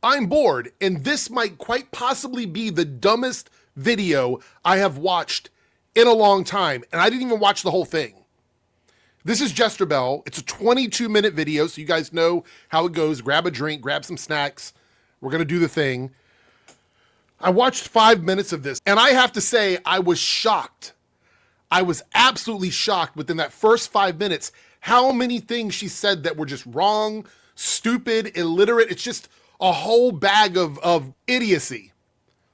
I'm bored, and this might quite possibly be the dumbest video I have watched in a long time, and I didn't even watch the whole thing. This is Jesterbell. It's a 22-minute video, so you guys know how it goes. Grab a drink, grab some snacks. We're going to do the thing. I watched 5 minutes of this, and I have to say, I was shocked. I was absolutely shocked within that first 5 minutes how many things she said that were just wrong, stupid, illiterate. It's just a whole bag of idiocy.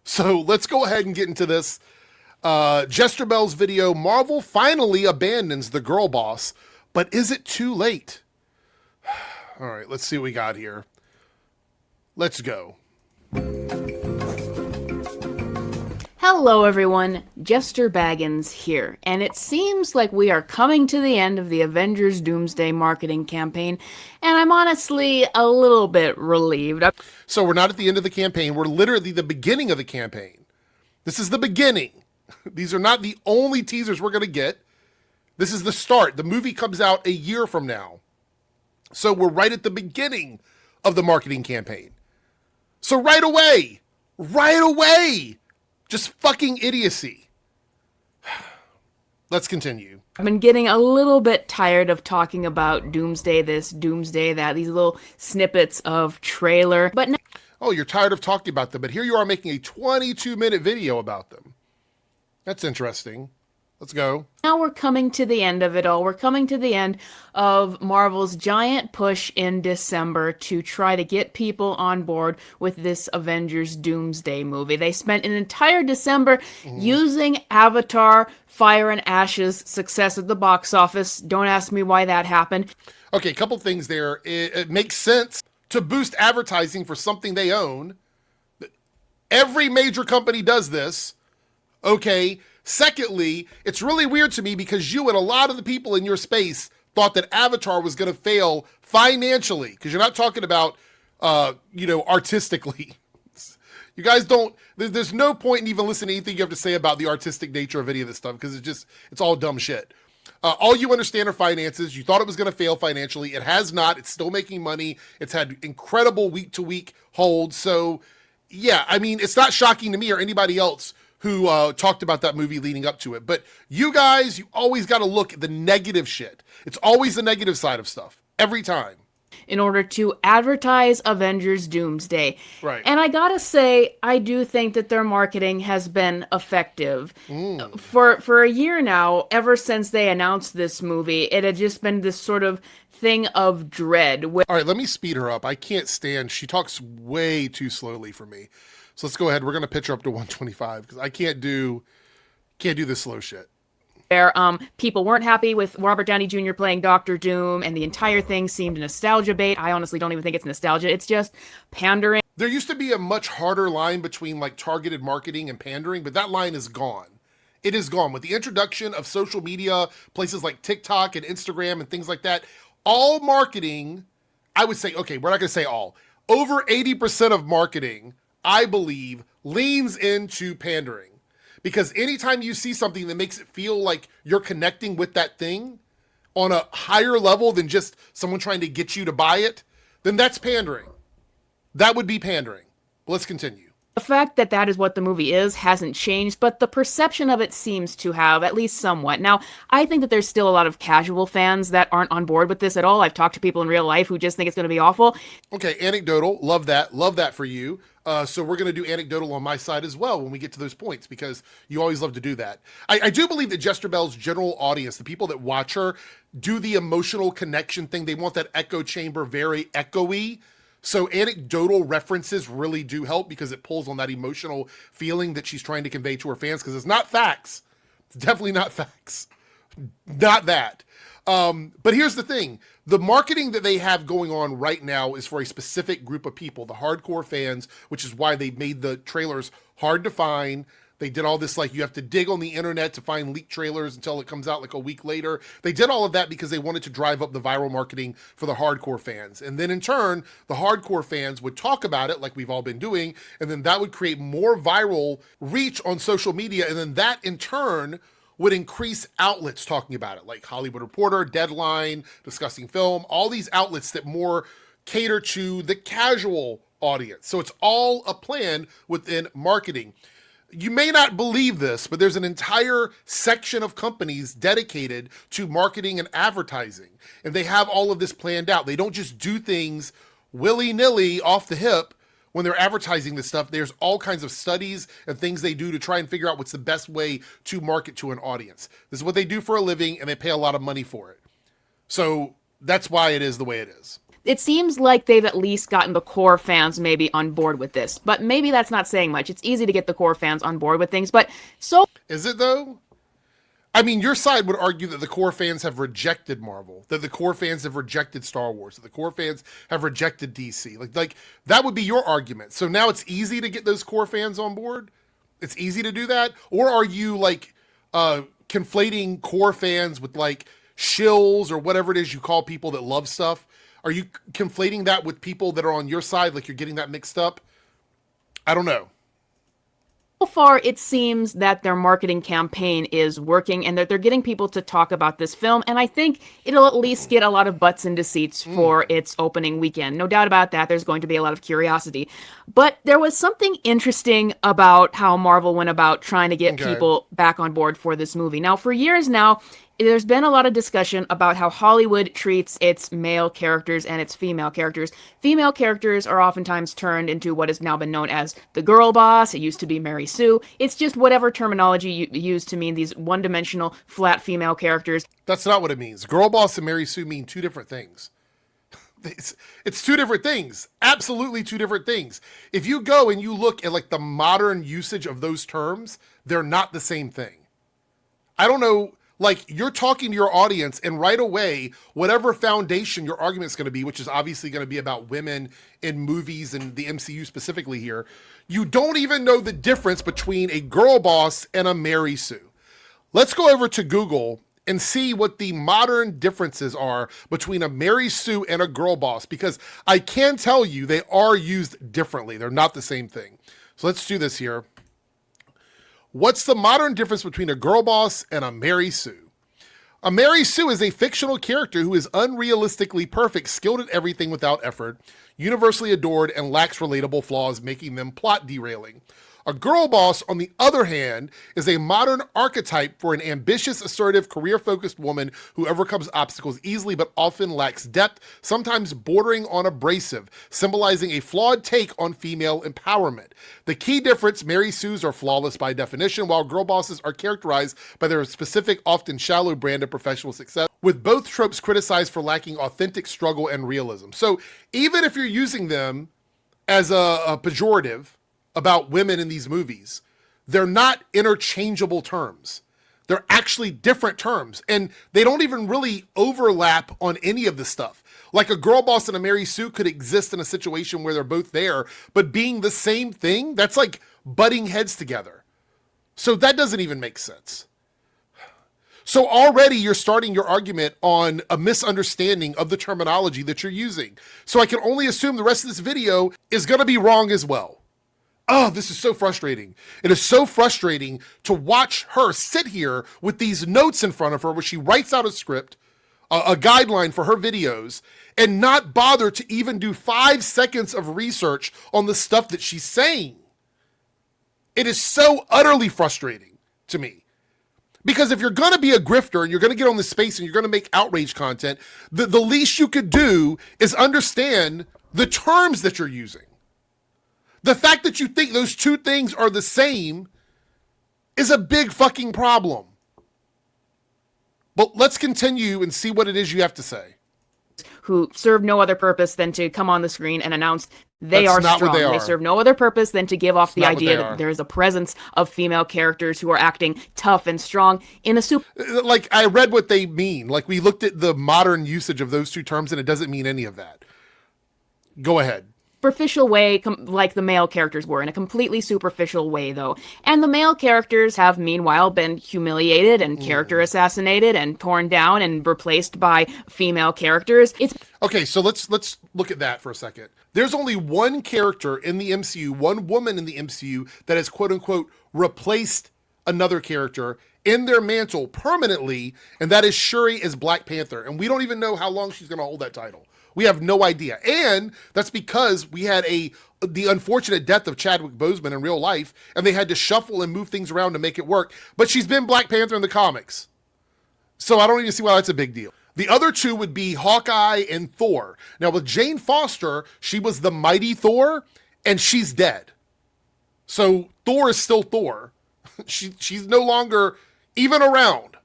So let's go ahead and get into this. Jesterbell's video, Marvel finally abandons the girl boss, but is it too late? All right, let's see what we got here. Let's go. Hello everyone, Jester Baggins here, and it seems like we are coming to the end of the Avengers Doomsday marketing campaign, and I'm honestly a little bit relieved. So we're not at the end of the campaign, we're literally the beginning of the campaign. This is the beginning. These are not the only teasers we're going to get. This is the start. The movie comes out a year from now. So we're right at the beginning of the marketing campaign. So right away, just fucking idiocy. Let's continue. I've been getting a little bit tired of talking about Doomsday this, Doomsday that, these little snippets of trailer. But now, oh, you're tired of talking about them, but here you are making a 22-minute video about them. That's interesting. Let's go. Now we're coming to the end of it all. We're coming to the end of Marvel's giant push in December to try to get people on board with this Avengers Doomsday movie. They spent an entire December using Avatar, Fire and Ash's success at the box office. Don't ask me why that happened. Okay, a couple things there. It makes sense to boost advertising for something they own. Every major company does this. Okay. Secondly, it's really weird to me because you and a lot of the people in your space thought that Avatar was going to fail financially, because you're not talking about, artistically. You guys don't, there's no point in even listening to anything you have to say about the artistic nature of any of this stuff, because it's all dumb shit. All you understand are finances. You thought it was going to fail financially. It has not. It's still making money. It's had incredible week-to-week holds. So, yeah, I mean, it's not shocking to me or anybody else who talked about that movie leading up to it. But you guys, you always got to look at the negative shit. It's always the negative side of stuff, every time. In order to advertise Avengers Doomsday. Right. And I gotta say, I do think that their marketing has been effective. For a year now, ever since they announced this movie, it had just been this sort of thing of dread. All right, let me speed her up. I can't stand, she talks way too slowly for me. So let's go ahead. We're going to pitch her up to 125 because I can't do this slow shit. Where people weren't happy with Robert Downey Jr. playing Doctor Doom, and the entire thing seemed nostalgia bait. I honestly don't even think it's nostalgia. It's just pandering. There used to be a much harder line between like targeted marketing and pandering, but that line is gone. It is gone. With the introduction of social media, places like TikTok and Instagram and things like that, all marketing, I would say, okay, we're not going to say all. Over 80% of marketing, I believe, leans into pandering, because anytime you see something that makes it feel like you're connecting with that thing on a higher level than just someone trying to get you to buy it, then that's pandering. That would be pandering. Let's continue. The fact that that is what the movie is hasn't changed, but the perception of it seems to have, at least somewhat. Now, I think that there's still a lot of casual fans that aren't on board with this at all. I've talked to people in real life who just think it's going to be awful. Okay, anecdotal. Love that. Love that for you. So we're going to do anecdotal on my side as well when we get to those points, because you always love to do that. I do believe that Jesterbell's general audience, the people that watch her, do the emotional connection thing. They want that echo chamber, very echoey. So anecdotal references really do help, because it pulls on that emotional feeling that she's trying to convey to her fans, because it's not facts. It's definitely not facts. Not that. But here's the thing. The marketing that they have going on right now is for a specific group of people, the hardcore fans, which is why they made the trailers hard to find. They did all this, like, you have to dig on the internet to find leaked trailers until it comes out like a week later. They did all of that because they wanted to drive up the viral marketing for the hardcore fans. And then in turn, the hardcore fans would talk about it like we've all been doing, and then that would create more viral reach on social media. And then that in turn would increase outlets talking about it, like Hollywood Reporter, Deadline, Discussing Film, all these outlets that more cater to the casual audience. So it's all a plan within marketing. You may not believe this, but there's an entire section of companies dedicated to marketing and advertising. And they have all of this planned out. They don't just do things willy-nilly off the hip when they're advertising this stuff. There's all kinds of studies and things they do to try and figure out what's the best way to market to an audience. This is what they do for a living, and they pay a lot of money for it. So that's why it is the way it is. It seems like they've at least gotten the core fans maybe on board with this, but maybe that's not saying much. It's easy to get the core fans on board with things, but so... Is it though? I mean, your side would argue that the core fans have rejected Marvel, that the core fans have rejected Star Wars, that the core fans have rejected DC. Like that would be your argument. So now it's easy to get those core fans on board? It's easy to do that? Or are you like conflating core fans with like shills or whatever it is you call people that love stuff? Are you conflating that with people that are on your side, like you're getting that mixed up? I don't know. So far, it seems that their marketing campaign is working and that they're getting people to talk about this film. And I think it'll at least get a lot of butts into seats for its opening weekend. No doubt about that. There's going to be a lot of curiosity. But there was something interesting about how Marvel went about trying to get people back on board for this movie. Now, for years now, there's been a lot of discussion about how Hollywood treats its male characters and its female characters. Female characters are oftentimes turned into what has now been known as the girl boss. It used to be Mary Sue. It's just whatever terminology you use to mean these one-dimensional, flat female characters. That's not what it means. Girl boss and Mary Sue mean two different things. It's two different things. Absolutely two different things. If you go and you look at like the modern usage of those terms, they're not the same thing. I don't know. Like, you're talking to your audience, and right away, whatever foundation your argument's going to be, which is obviously going to be about women in movies and the MCU specifically here, you don't even know the difference between a girl boss and a Mary Sue. Let's go over to Google and see what the modern differences are between a Mary Sue and a girl boss, because I can tell you they are used differently. They're not the same thing. So let's do this here. What's the modern difference between a girl boss and a Mary Sue? A Mary Sue is a fictional character who is unrealistically perfect, skilled at everything without effort, universally adored, and lacks relatable flaws, making them plot derailing. A girl boss, on the other hand, is a modern archetype for an ambitious, assertive, career-focused woman who overcomes obstacles easily but often lacks depth, sometimes bordering on abrasive, symbolizing a flawed take on female empowerment. The key difference, Mary Sues are flawless by definition, while girl bosses are characterized by their specific, often shallow brand of professional success, with both tropes criticized for lacking authentic struggle and realism. So even if you're using them as a pejorative about women in these movies, they're not interchangeable terms. They're actually different terms, and they don't even really overlap on any of the stuff. Like a girl boss and a Mary Sue could exist in a situation where they're both there, but being the same thing, that's like butting heads together. So that doesn't even make sense. So already you're starting your argument on a misunderstanding of the terminology that you're using. So I can only assume the rest of this video is going to be wrong as well. Oh, this is so frustrating. It is so frustrating to watch her sit here with these notes in front of her where she writes out a script, a guideline for her videos, and not bother to even do 5 seconds of research on the stuff that she's saying. It is so utterly frustrating to me. Because if you're going to be a grifter and you're going to get on this space and you're going to make outrage content, the least you could do is understand the terms that you're using. The fact that you think those two things are the same is a big fucking problem. But let's continue and see what it is you have to say. Who serve no other purpose than to come on the screen and announce they are strong. They serve no other purpose than to give off the idea that there is a presence of female characters who are acting tough and strong in a super... Like, I read what they mean. Like, we looked at the modern usage of those two terms, and it doesn't mean any of that. Go ahead. Superficial way, like the male characters were, in a completely superficial way, though. And the male characters have, meanwhile, been humiliated and character assassinated and torn down and replaced by female characters. Okay, so let's look at that for a second. There's only one character in the MCU, one woman in the MCU that has quote-unquote replaced another character in their mantle permanently, and that is Shuri as Black Panther. And we don't even know how long she's going to hold that title. We have no idea. And that's because we had the unfortunate death of Chadwick Boseman in real life, and they had to shuffle and move things around to make it work. But she's been Black Panther in the comics. So I don't even see why that's a big deal. The other two would be Hawkeye and Thor. Now with Jane Foster, she was the mighty Thor, and she's dead. So Thor is still Thor. She's no longer even around.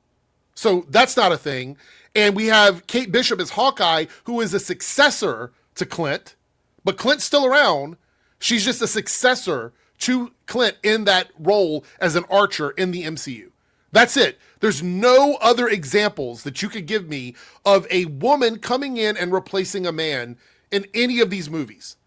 So that's not a thing. And we have Kate Bishop as Hawkeye, who is a successor to Clint, but Clint's still around. She's just a successor to Clint in that role as an archer in the MCU. That's it. There's no other examples that you could give me of a woman coming in and replacing a man in any of these movies.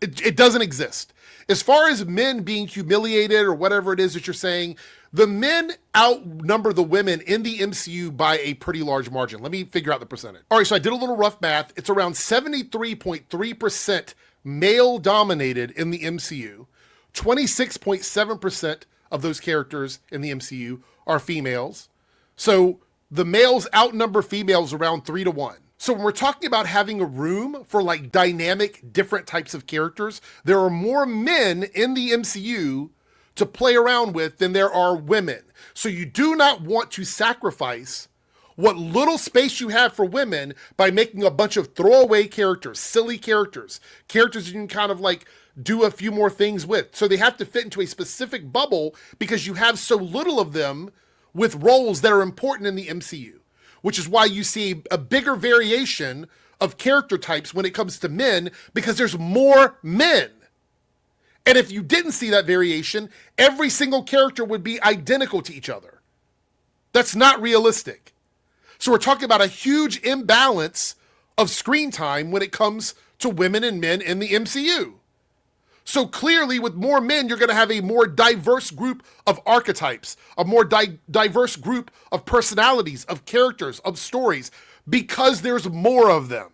It doesn't exist. As far as men being humiliated or whatever it is that you're saying, the men outnumber the women in the MCU by a pretty large margin. Let me figure out the percentage. All right, so I did a little rough math. It's around 73.3% male dominated in the MCU. 26.7% of those characters in the MCU are females. So the males outnumber females around 3-1. So when we're talking about having a room for like dynamic, different types of characters, there are more men in the MCU to play around with than there are women. So you do not want to sacrifice what little space you have for women by making a bunch of throwaway characters, silly characters you can kind of like do a few more things with. So they have to fit into a specific bubble because you have so little of them with roles that are important in the MCU, which is why you see a bigger variation of character types when it comes to men, because there's more men. And if you didn't see that variation, every single character would be identical to each other. That's not realistic. So we're talking about a huge imbalance of screen time when it comes to women and men in the MCU. So clearly with more men, you're going to have a more diverse group of archetypes, a more diverse group of personalities, of characters, of stories, because there's more of them.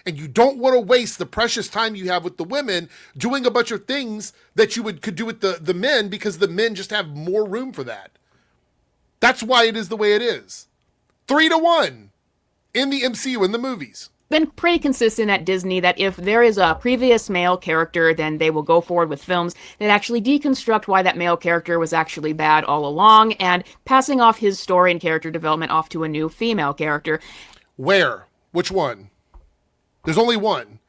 And you don't want to waste the precious time you have with the women doing a bunch of things that you could do with the men, because the men just have more room for that. That's why it is the way it is. 3-1 in the MCU, in the movies. Been pretty consistent at Disney that if there is a previous male character, then they will go forward with films that actually deconstruct why that male character was actually bad all along, and passing off his story and character development off to a new female character. Where? Which one? There's only one.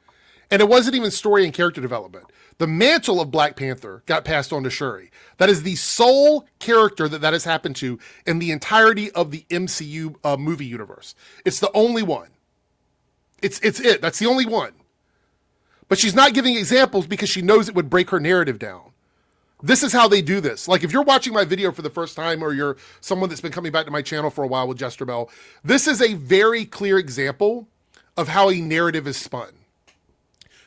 And it wasn't even story and character development. The mantle of Black Panther got passed on to Shuri. That is the sole character that has happened to in the entirety of the MCU movie universe. It's the only one. It's it. That's the only one. But she's not giving examples because she knows it would break her narrative down. This is how they do this. Like if you're watching my video for the first time, or you're someone that's been coming back to my channel for a while with Jesterbell, this is a very clear example of how a narrative is spun.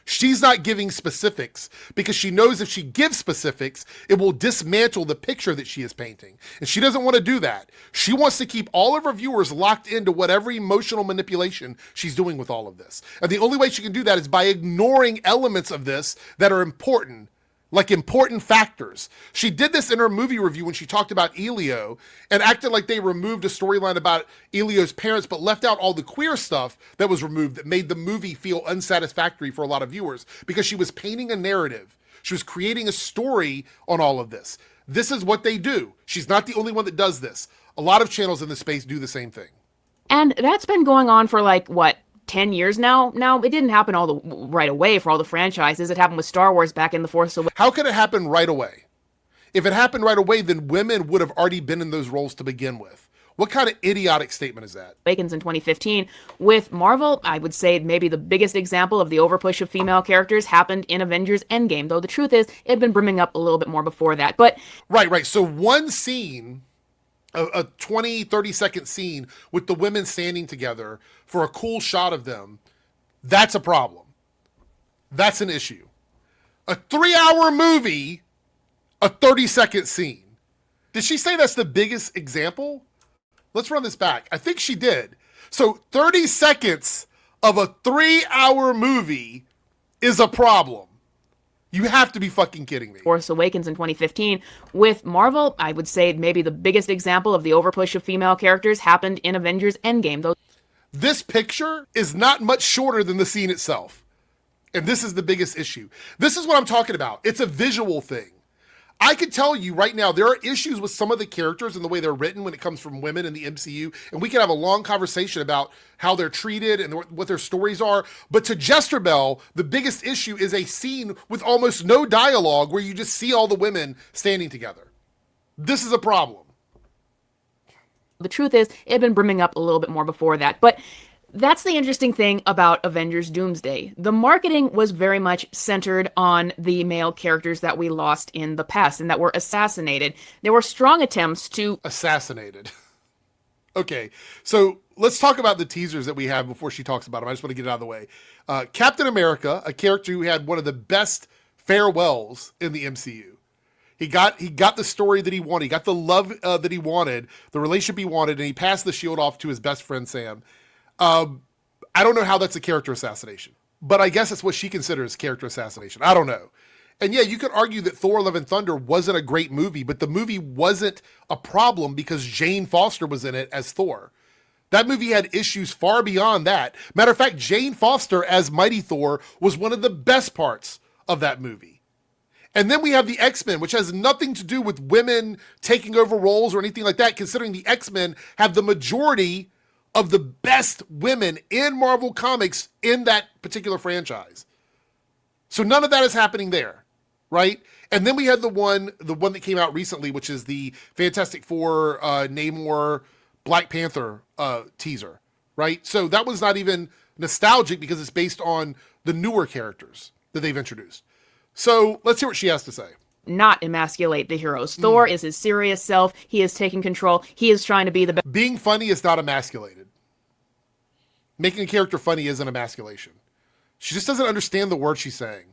She's not giving specifics because she knows if she gives specifics, it will dismantle the picture that she is painting. And she doesn't want to do that. She wants to keep all of her viewers locked into whatever emotional manipulation she's doing with all of this. And the only way she can do that is by ignoring elements of this that are important, like important factors. She did this in her movie review when she talked about Elio and acted like they removed a storyline about Elio's parents, but left out all the queer stuff that was removed that made the movie feel unsatisfactory for a lot of viewers, because she was painting a narrative. She was creating a story on all of this. This is what they do. She's not the only one that does this. A lot of channels in the space do the same thing. And that's been going on for 10 years now. Now, it didn't happen right away for all the franchises. It happened with Star Wars back in The Force Awakens. How could it happen right away? If it happened right away, then women would have already been in those roles to begin with. What kind of idiotic statement is that? Awakens in 2015. With Marvel, I would say maybe the biggest example of the overpush of female characters happened in Avengers Endgame, though the truth is, it had been brimming up a little bit more before that. But Right. So one scene, a 20, 30-second scene with the women standing together for a cool shot of them, that's a problem. That's an issue. A 3-hour movie, a 30-second scene. Did she say that's the biggest example? Let's run this back. I think she did. So 30 seconds of a 3-hour movie is a problem. You have to be fucking kidding me. Force Awakens in 2015. With Marvel, I would say maybe the biggest example of the overpush of female characters happened in Avengers Endgame, though. This picture is not much shorter than the scene itself. And this is the biggest issue. This is what I'm talking about. It's a visual thing. I can tell you right now, there are issues with some of the characters and the way they're written when it comes from women in the MCU. And we can have a long conversation about how they're treated and what their stories are. But to Jesterbell, the biggest issue is a scene with almost no dialogue where you just see all the women standing together. This is a problem. The truth is, it had been brimming up a little bit more before that. But that's the interesting thing about Avengers Doomsday. The marketing was very much centered on the male characters that we lost in the past and that were assassinated. There were strong attempts to... Assassinated. Okay, so let's talk about the teasers that we have before she talks about them. I just want to get it out of the way. Captain America, a character who had one of the best farewells in the MCU. He got the story that he wanted. He got the love that he wanted, the relationship he wanted, and he passed the shield off to his best friend, Sam. I don't know how that's a character assassination, but I guess it's what she considers character assassination. I don't know. And yeah, you could argue that Thor: Love and Thunder wasn't a great movie, but the movie wasn't a problem because Jane Foster was in it as Thor. That movie had issues far beyond that. Matter of fact, Jane Foster as Mighty Thor was one of the best parts of that movie. And then we have the X-Men, which has nothing to do with women taking over roles or anything like that, considering the X-Men have the majority of the best women in Marvel Comics in that particular franchise. So none of that is happening there, right? And then we had the one that came out recently, which is the Fantastic Four, Namor, Black Panther teaser, right? So that was not even nostalgic because it's based on the newer characters that they've introduced. So let's hear what she has to say. Not emasculate the heroes. Thor is his serious self. He is taking control. He is trying to be the best. Being funny is not emasculated. Making a character funny isn't emasculation. She just doesn't understand the word she's saying.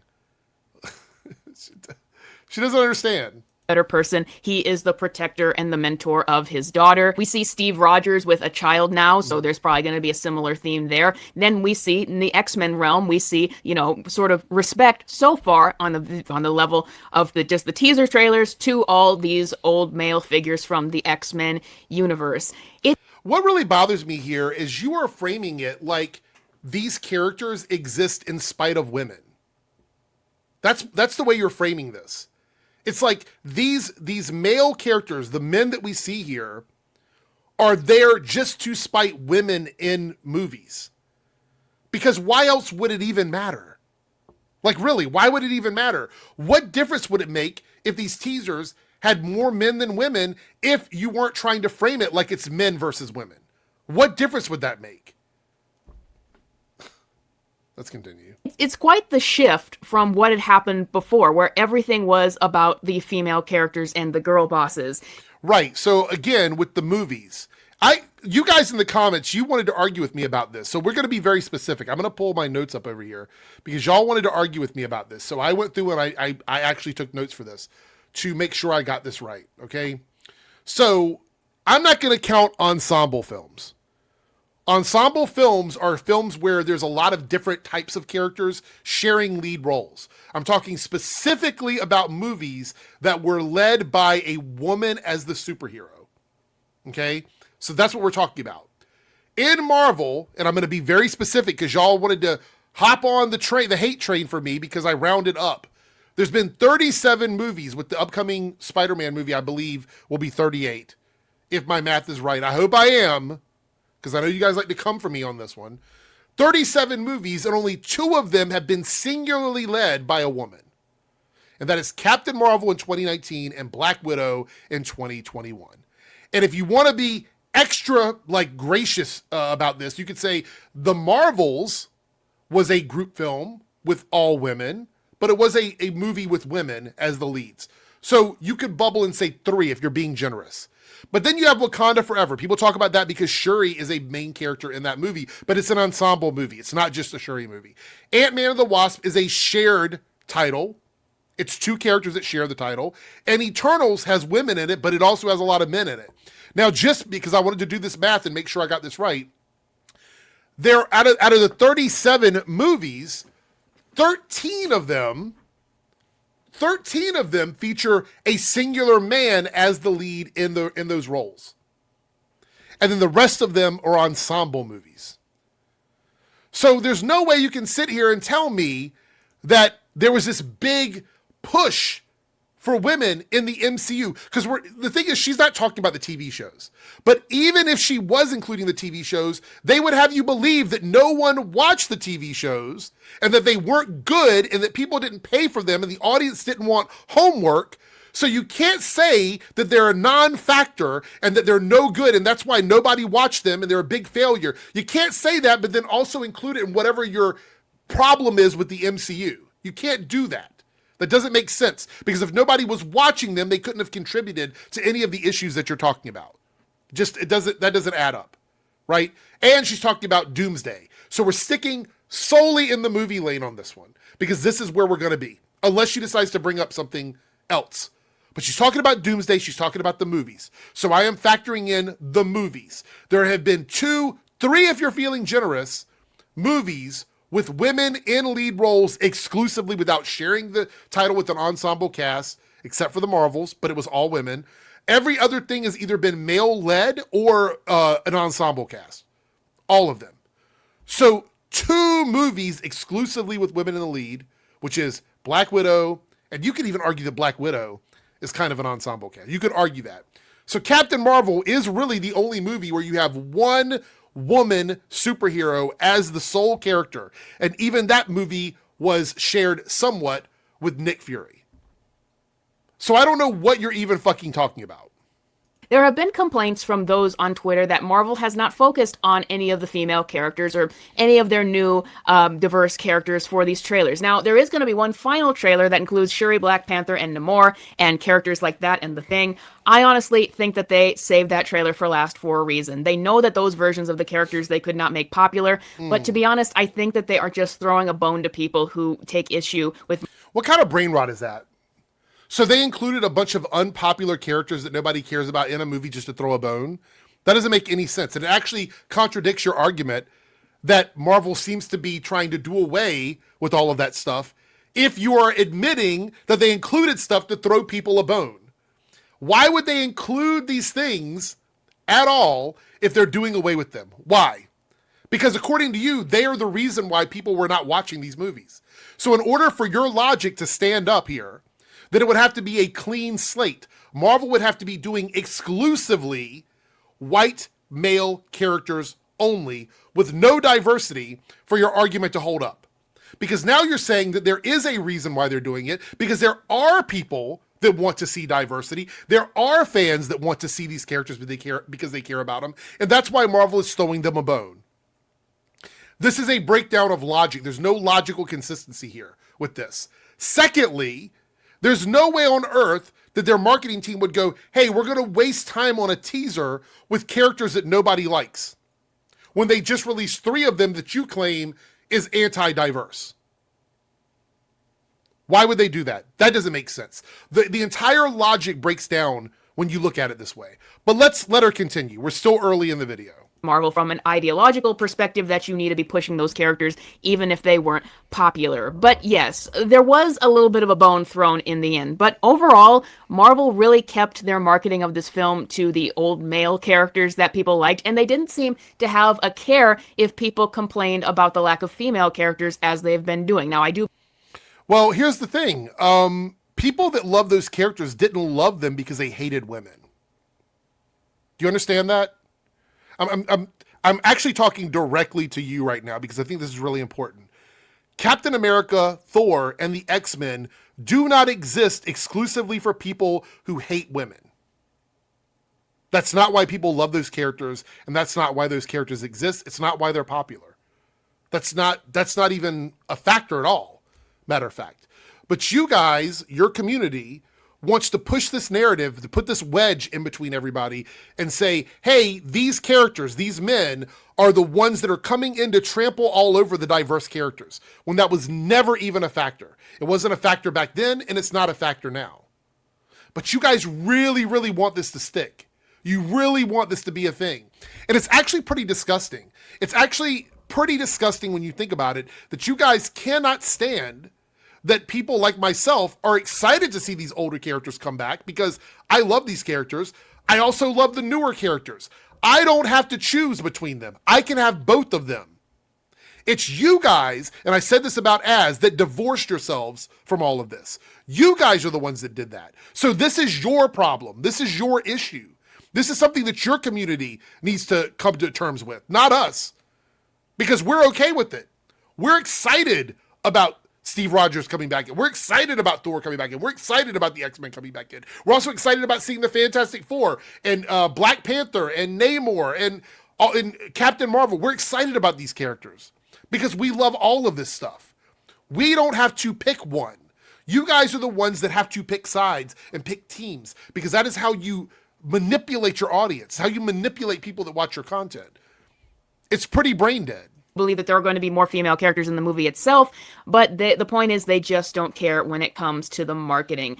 She doesn't understand. Better person. He is the protector and the mentor of his daughter. We see Steve Rogers with a child now, so there's probably going to be a similar theme there. Then we see in the X-Men realm, we see, sort of respect so far on the level of just the teaser trailers to all these old male figures from the X-Men universe. What really bothers me here is you are framing it like these characters exist in spite of women. That's the way you're framing this. It's like these male characters, the men that we see here, are there just to spite women in movies. Because why else would it even matter? Like really, why would it even matter? What difference would it make if these teasers had more men than women if you weren't trying to frame it like it's men versus women? What difference would that make? Let's continue. It's quite the shift from what had happened before, where everything was about the female characters and the girl bosses. Right. So again, with the movies, you guys in the comments, you wanted to argue with me about this. So we're going to be very specific. I'm going to pull my notes up over here because y'all wanted to argue with me about this. So I went through and I actually took notes for this to make sure I got this right. Okay. So I'm not going to count ensemble films. Ensemble films are films where there's a lot of different types of characters sharing lead roles. I'm talking specifically about movies that were led by a woman as the superhero. Okay? So that's what we're talking about. In Marvel, and I'm going to be very specific because y'all wanted to hop on the hate train for me because I rounded up. There's been 37 movies with the upcoming Spider-Man movie, I believe, will be 38. If my math is right. I hope I am, because I know you guys like to come for me on this one. 37 movies, and only 2 of them have been singularly led by a woman. And that is Captain Marvel in 2019 and Black Widow in 2021. And if you want to be extra gracious about this, you could say The Marvels was a group film with all women, but it was a movie with women as the leads. So you could bubble and say 3 if you're being generous. But then you have Wakanda Forever. People talk about that because Shuri is a main character in that movie, but it's an ensemble movie. It's not just a Shuri movie. Ant-Man and the Wasp is a shared title. It's 2 characters that share the title. And Eternals has women in it, but it also has a lot of men in it. Now, just because I wanted to do this math and make sure I got this right, there out of the 37 movies, 13 of them feature a singular man as the lead in those roles. And then the rest of them are ensemble movies. So there's no way you can sit here and tell me that there was this big push for women in the MCU. Because the thing is, she's not talking about the TV shows. But even if she was including the TV shows, they would have you believe that no one watched the TV shows and that they weren't good and that people didn't pay for them and the audience didn't want homework. So you can't say that they're a non-factor and that they're no good and that's why nobody watched them and they're a big failure. You can't say that, but then also include it in whatever your problem is with the MCU. You can't do that. That doesn't make sense because if nobody was watching them, they couldn't have contributed to any of the issues that you're talking about. That doesn't add up, right? And she's talking about Doomsday. So we're sticking solely in the movie lane on this one because this is where we're going to be, unless she decides to bring up something else. But she's talking about Doomsday. She's talking about the movies. So I am factoring in the movies. There have been 2, 3, if you're feeling generous, movies with women in lead roles exclusively without sharing the title with an ensemble cast, except for the Marvels, but it was all women. Every other thing has either been male-led or an ensemble cast. All of them. So 2 movies exclusively with women in the lead, which is Black Widow, and you could even argue that Black Widow is kind of an ensemble cast. You could argue that. So Captain Marvel is really the only movie where you have one woman superhero as the sole character. And even that movie was shared somewhat with Nick Fury. So I don't know what you're even fucking talking about. There have been complaints from those on Twitter that Marvel has not focused on any of the female characters or any of their new diverse characters for these trailers. Now, there is going to be one final trailer that includes Shuri, Black Panther, and Namor, and characters like that and The Thing. I honestly think that they saved that trailer for last for a reason. They know that those versions of the characters they could not make popular, but to be honest, I think that they are just throwing a bone to people who take issue with... What kind of brain rot is that? So they included a bunch of unpopular characters that nobody cares about in a movie just to throw a bone? That doesn't make any sense. And it actually contradicts your argument that Marvel seems to be trying to do away with all of that stuff if you are admitting that they included stuff to throw people a bone. Why would they include these things at all if they're doing away with them? Why? Because according to you, they are the reason why people were not watching these movies. So in order for your logic to stand up here, then it would have to be a clean slate. Marvel would have to be doing exclusively white male characters only with no diversity for your argument to hold up. Because now you're saying that there is a reason why they're doing it because there are people that want to see diversity. There are fans that want to see these characters because they care about them. And that's why Marvel is throwing them a bone. This is a breakdown of logic. There's no logical consistency here with this. Secondly, there's no way on earth that their marketing team would go, hey, we're going to waste time on a teaser with characters that nobody likes when they just released 3 of them that you claim is anti-diverse. Why would they do that? That doesn't make sense. The entire logic breaks down when you look at it this way. But let's let her continue. We're still early in the video. Marvel from an ideological perspective that you need to be pushing those characters even if they weren't popular. But yes, there was a little bit of a bone thrown in the end. But overall, Marvel really kept their marketing of this film to the old male characters that people liked, and they didn't seem to have a care if people complained about the lack of female characters as they've been doing. Now, I do... Well, here's the thing. People that love those characters didn't love them because they hated women. Do you understand that? I'm actually talking directly to you right now because I think this is really important. Captain America, Thor, and the X-Men do not exist exclusively for people who hate women. That's not why people love those characters, and that's not why those characters exist. It's not why they're popular. That's not even a factor at all, matter of fact. But you guys, your community, wants to push this narrative, to put this wedge in between everybody and say, hey, these characters, these men are the ones that are coming in to trample all over the diverse characters, when that was never even a factor. It wasn't a factor back then, and it's not a factor now. But you guys really, really want this to stick. You really want this to be a thing. And it's actually pretty disgusting. It's actually pretty disgusting when you think about it, that you guys cannot stand that people like myself are excited to see these older characters come back because I love these characters. I also love the newer characters. I don't have to choose between them. I can have both of them. It's you guys, and I said this about Az, that divorced yourselves from all of this. You guys are the ones that did that. So this is your problem. This is your issue. This is something that your community needs to come to terms with, not us. Because we're okay with it. We're excited about Steve Rogers coming back in. We're excited about Thor coming back in. We're excited about the X-Men coming back in. We're also excited about seeing the Fantastic Four and Black Panther and Namor and Captain Marvel. We're excited about these characters because we love all of this stuff. We don't have to pick one. You guys are the ones that have to pick sides and pick teams because that is how you manipulate your audience, how you manipulate people that watch your content. It's pretty brain dead. Believe that there are going to be more female characters in the movie itself, but the point is they just don't care when it comes to the marketing.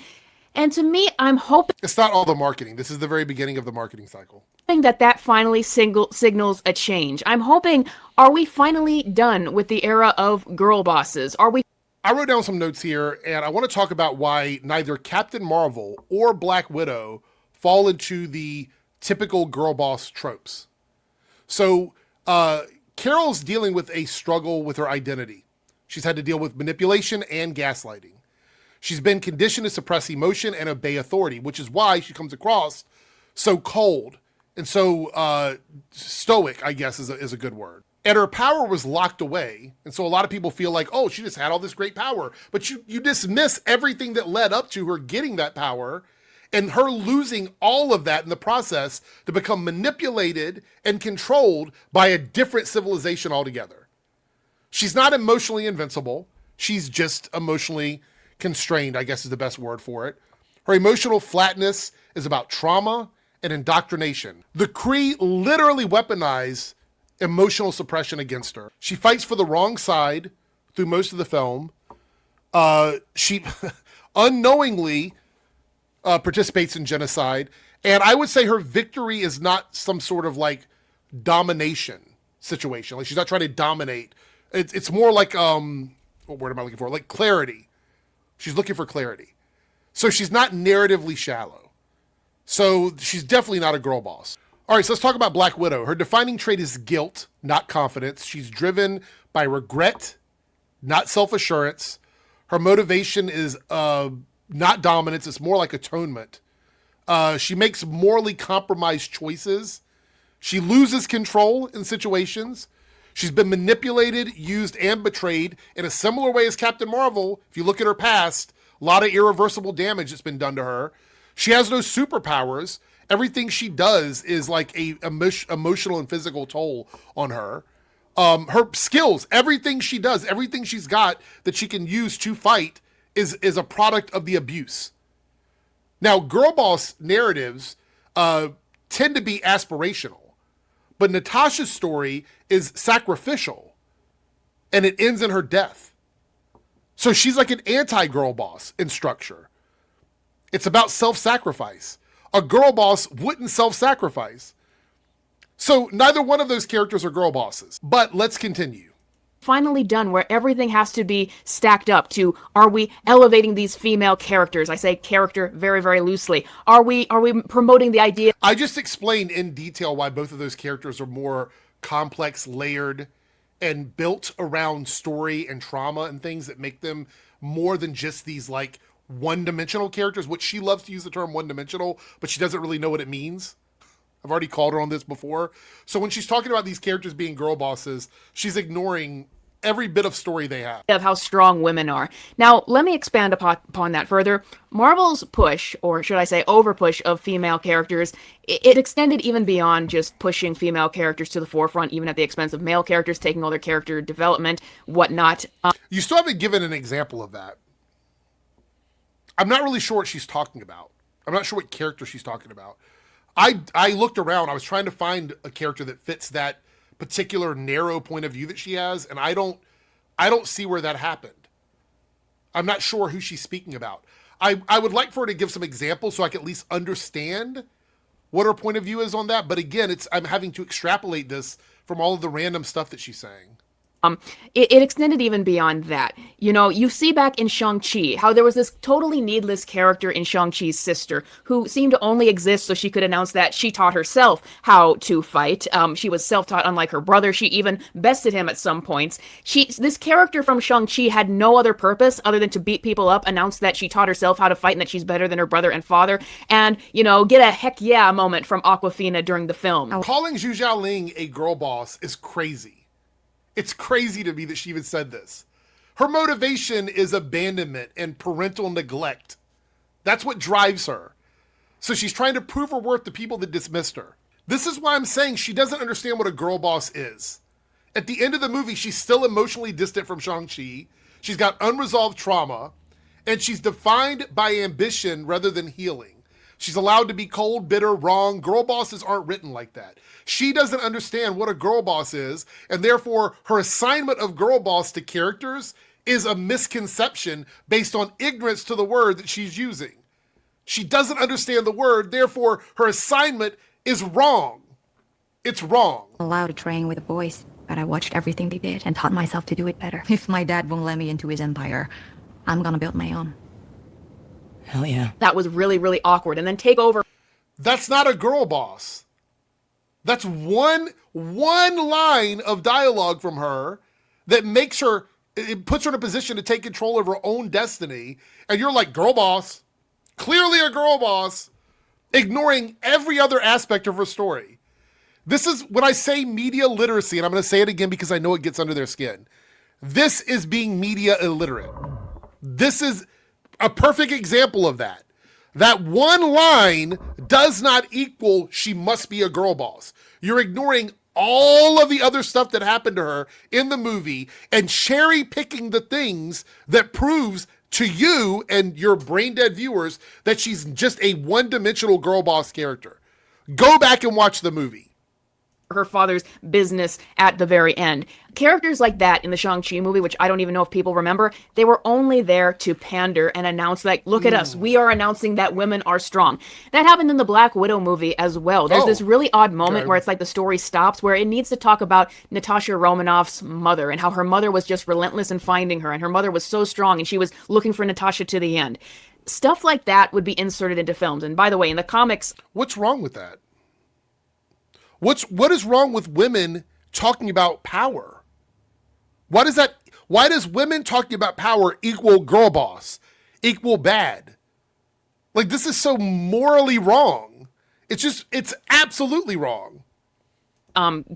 And to me, I'm hoping it's not all the marketing. This is the very beginning of the marketing cycle. That finally signals a change. I'm hoping, are we finally done with the era of girl bosses? I wrote down some notes here, and I want to talk about why neither Captain Marvel or Black Widow fall into the typical girl boss tropes. So, Carol's dealing with a struggle with her identity. She's had to deal with manipulation and gaslighting. She's been conditioned to suppress emotion and obey authority, which is why she comes across so cold and so stoic, I guess is a good word. And her power was locked away. And so a lot of people feel like, oh, she just had all this great power. But you dismiss everything that led up to her getting that power and her losing all of that in the process to become manipulated and controlled by a different civilization altogether. She's not emotionally invincible. She's just emotionally constrained, I guess is the best word for it. Her emotional flatness is about trauma and indoctrination. The Kree literally weaponize emotional suppression against her. She fights for the wrong side through most of the film. She unknowingly participates in genocide. And I would say her victory is not some sort of like domination situation. Like she's not trying to dominate. It's more like, what word am I looking for? Like clarity. She's looking for clarity. So she's not narratively shallow. So she's definitely not a girl boss. All right, so let's talk about Black Widow. Her defining trait is guilt, not confidence. She's driven by regret, not self-assurance. Her motivation is not dominance. It's more like atonement. She makes morally compromised choices. She loses control in situations. She's been manipulated, used, and betrayed in a similar way as Captain Marvel. If you look at her past, a lot of irreversible damage that's been done to her. She has no superpowers. Everything she does is like a emotional and physical toll on her. Her skills, everything she does, everything she's got that she can use to fight is a product of the abuse. Now, girl boss narratives tend to be aspirational, but Natasha's story is sacrificial, and it ends in her death. So she's like an anti-girl boss in structure. It's about self-sacrifice. A girl boss wouldn't self-sacrifice. So neither one of those characters are girl bosses. But let's continue. Finally done where everything has to be stacked up to, are we elevating these female characters? I say character very, very loosely. Are we promoting the idea? I just explained in detail why both of those characters are more complex, layered, and built around story and trauma and things that make them more than just these like one-dimensional characters, which she loves to use the term one-dimensional, but she doesn't really know what it means. I've already called her on this before. So when she's talking about these characters being girl bosses, she's ignoring every bit of story they have. Of how strong women are. Now, let me expand upon that further. Marvel's push, or should I say over-push of female characters, it extended even beyond just pushing female characters to the forefront, even at the expense of male characters, taking all their character development, whatnot. You still haven't given an example of that. I'm not really sure what she's talking about. I'm not sure what character she's talking about. I looked around. I was trying to find a character that fits that particular narrow point of view that she has, and I don't see where that happened. I'm not sure who she's speaking about. I would like for her to give some examples so I can at least understand what her point of view is on that. But again, I'm having to extrapolate this from all of the random stuff that she's saying. It extended even beyond that. You know, you see back in Shang-Chi how there was this totally needless character in Shang-Chi's sister who seemed to only exist so she could announce that she taught herself how to fight. She was self-taught, unlike her brother. She even bested him at some points. This character from Shang-Chi had no other purpose other than to beat people up, announce that she taught herself how to fight and that she's better than her brother and father, and, you know, get a heck yeah moment from Awkwafina during the film. Calling Zhu Xiaoling a girl boss is crazy. It's crazy to me that she even said this. Her motivation is abandonment and parental neglect. That's what drives her. So she's trying to prove her worth to people that dismissed her. This is why I'm saying she doesn't understand what a girl boss is. At the end of the movie, she's still emotionally distant from Shang-Chi. She's got unresolved trauma, and she's defined by ambition rather than healing. She's allowed to be cold, bitter, wrong. Girl bosses aren't written like that. She doesn't understand what a girl boss is, and therefore her assignment of girl boss to characters is a misconception based on ignorance to the word that she's using. She doesn't understand the word, therefore her assignment is wrong. It's wrong. Allowed to train with the boys, but I watched everything they did and taught myself to do it better. If my dad won't let me into his empire, I'm gonna build my own. Hell yeah. That was really, really awkward. And then take over. That's not a girl boss. That's one line of dialogue from her that makes her, it puts her in a position to take control of her own destiny. And you're like, girl boss. Clearly a girl boss, ignoring every other aspect of her story. This is when I say media literacy, and I'm going to say it again because I know it gets under their skin. This is being media illiterate. This is a perfect example of that. That one line does not equal she must be a girl boss. You're ignoring all of the other stuff that happened to her in the movie and cherry picking the things that proves to you and your brain dead viewers that she's just a one-dimensional girl boss character. Go back and watch the movie. Her father's business at the very end. Characters like that in the Shang-Chi movie, which I don't even know if people remember, they were only there to pander and announce, like, look at us, we are announcing that women are strong. That happened in the Black Widow movie as well. There's this really odd moment where it's like the story stops, where it needs to talk about Natasha Romanoff's mother and how her mother was just relentless in finding her, and her mother was so strong and she was looking for Natasha to the end. Stuff like that would be inserted into films. And by the way, in the comics... What's wrong with that? What is wrong with women talking about power? Why does women talking about power equal girl boss, equal bad? Like, this is so morally wrong. It's absolutely wrong.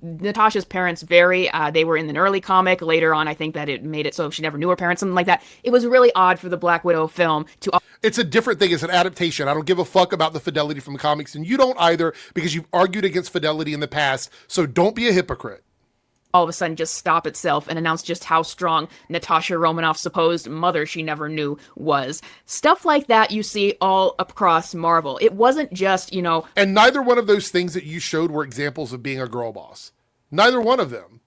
Natasha's parents vary. They were in an early comic. Later on, I think that it made it so she never knew her parents, something like that. It was really odd for the Black Widow film to... It's a different thing. It's an adaptation. I don't give a fuck about the fidelity from the comics, and you don't either, because you've argued against fidelity in the past, so don't be a hypocrite. All of a sudden just stop itself and announce just how strong Natasha Romanoff's supposed mother she never knew was. Stuff like that you see all across Marvel. It wasn't just, you know... And neither one of those things that you showed were examples of being a girl boss. Neither one of them.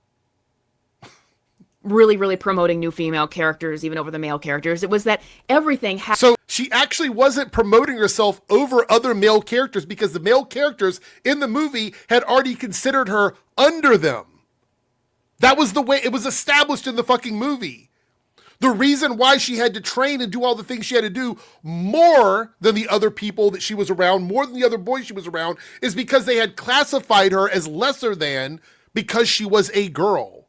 Really, really promoting new female characters, even over the male characters. It was that everything had... So she actually wasn't promoting herself over other male characters because the male characters in the movie had already considered her under them. That was the way it was established in the fucking movie. The reason why she had to train and do all the things she had to do more than the other people that she was around, more than the other boys she was around, is because they had classified her as lesser than because she was a girl.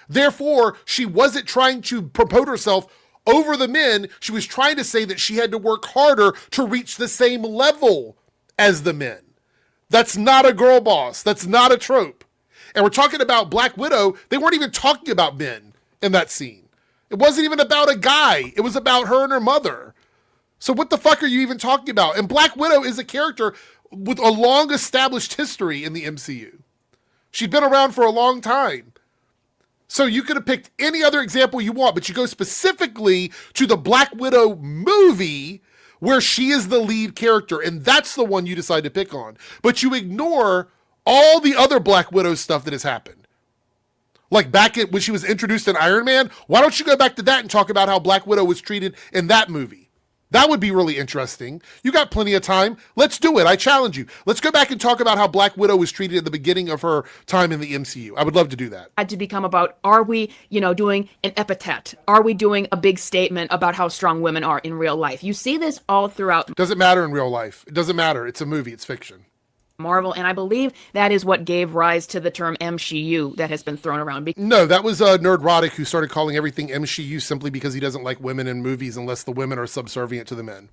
Therefore, she wasn't trying to promote herself over the men. She was trying to say that she had to work harder to reach the same level as the men. That's not a girl boss. That's not a trope. And we're talking about Black Widow. They weren't even talking about men in that scene. It wasn't even about a guy. It was about her and her mother. So what the fuck are you even talking about? And Black Widow is a character with a long established history in the MCU. She's been around for a long time. So you could have picked any other example you want, but you go specifically to the Black Widow movie where she is the lead character, and that's the one you decide to pick on. But you ignore all the other Black Widow stuff that has happened. Like back when she was introduced in Iron Man, why don't you go back to that and talk about how Black Widow was treated in that movie? That would be really interesting. You got plenty of time. Let's do it. I challenge you. Let's go back and talk about how Black Widow was treated at the beginning of her time in the MCU. I would love to do that. Had to become about, are we, doing an epithet? Are we doing a big statement about how strong women are in real life? You see this all throughout Doesn't matter in real life. It doesn't matter. It's a movie. It's fiction. Marvel, and I believe that is what gave rise to the term MCU that has been thrown around. No, that was Nerdrotic who started calling everything MCU simply because he doesn't like women in movies unless the women are subservient to the men.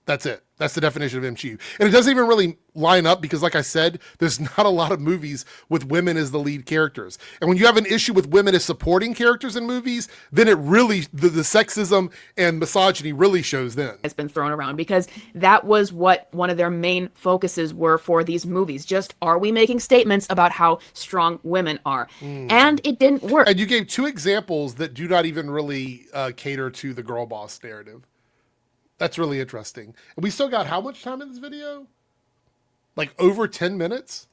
That's it. That's the definition of MCU. And it doesn't even really line up because, like I said, there's not a lot of movies with women as the lead characters. And when you have an issue with women as supporting characters in movies, then it really, the sexism and misogyny really shows then. Has been thrown around because that was what one of their main focuses were for these movies. Just, are we making statements about how strong women are? And it didn't work. And you gave two examples that do not even really cater to the girl boss narrative. That's really interesting. And we still got how much time in this video? Like over 10 minutes?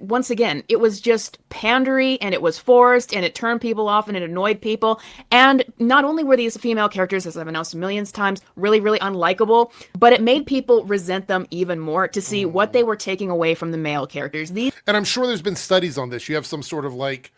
Once again, it was just pandery and it was forced and it turned people off and it annoyed people. And not only were these female characters, as I've announced millions of times, really, really unlikable, but it made people resent them even more to see what they were taking away from the male characters. And I'm sure there's been studies on this. You have some sort of like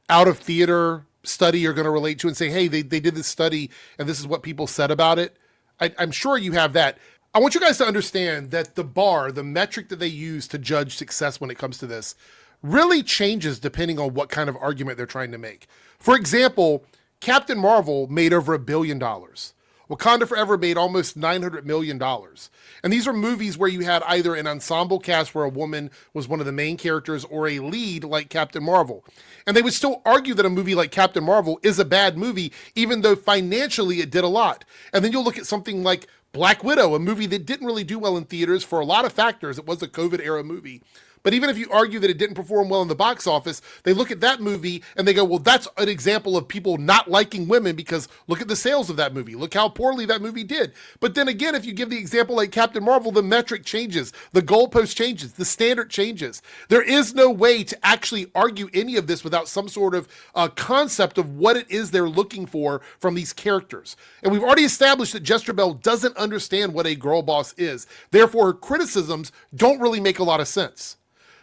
out of theater study you're going to relate to and say, hey, they did this study and this is what people said about it. I'm sure you have that. I want you guys to understand that the bar, the metric that they use to judge success when it comes to this, really changes depending on what kind of argument they're trying to make. For example, Captain Marvel made over $1 billion. Wakanda Forever made almost $900 million. And these are movies where you had either an ensemble cast where a woman was one of the main characters or a lead like Captain Marvel. And they would still argue that a movie like Captain Marvel is a bad movie, even though financially it did a lot. And then you'll look at something like Black Widow, a movie that didn't really do well in theaters for a lot of factors. It was a COVID era movie. But even if you argue that it didn't perform well in the box office, they look at that movie and they go, well, that's an example of people not liking women because look at the sales of that movie. Look how poorly that movie did. But then again, if you give the example like Captain Marvel, the metric changes, the goalpost changes, the standard changes. There is no way to actually argue any of this without some sort of concept of what it is they're looking for from these characters. And we've already established that Jesterbell doesn't understand what a girl boss is. Therefore, her criticisms don't really make a lot of sense.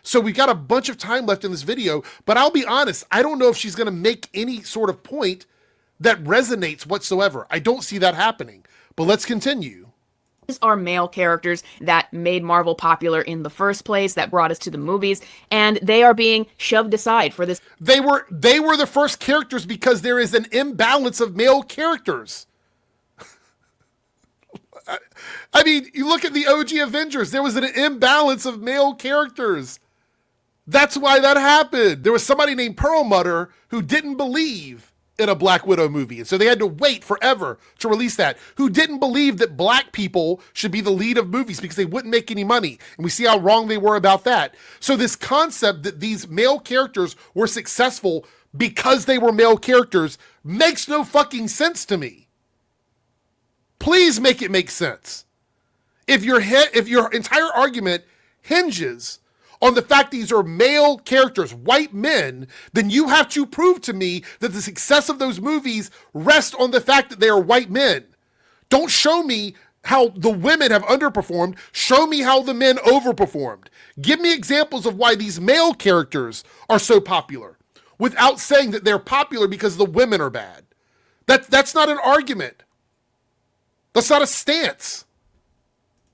So we've got a bunch of time left in this video, but I'll be honest, I don't know if she's going to make any sort of point that resonates whatsoever. I don't see that happening, but let's continue. These are male characters that made Marvel popular in the first place, that brought us to the movies, and they are being shoved aside for this. They were the first characters because there is an imbalance of male characters. I mean, you look at the OG Avengers, there was an imbalance of male characters. That's why that happened. There was somebody named Perlmutter who didn't believe in a Black Widow movie. And so they had to wait forever to release that, who didn't believe that black people should be the lead of movies because they wouldn't make any money. And we see how wrong they were about that. So this concept that these male characters were successful because they were male characters makes no fucking sense to me. Please make it make sense. If your entire argument hinges on the fact these are male characters, white men, then you have to prove to me that the success of those movies rests on the fact that they are white men. Don't show me how the women have underperformed. Show me how the men overperformed. Give me examples of why these male characters are so popular without saying that they're popular because the women are bad. That's not an argument. That's not a stance.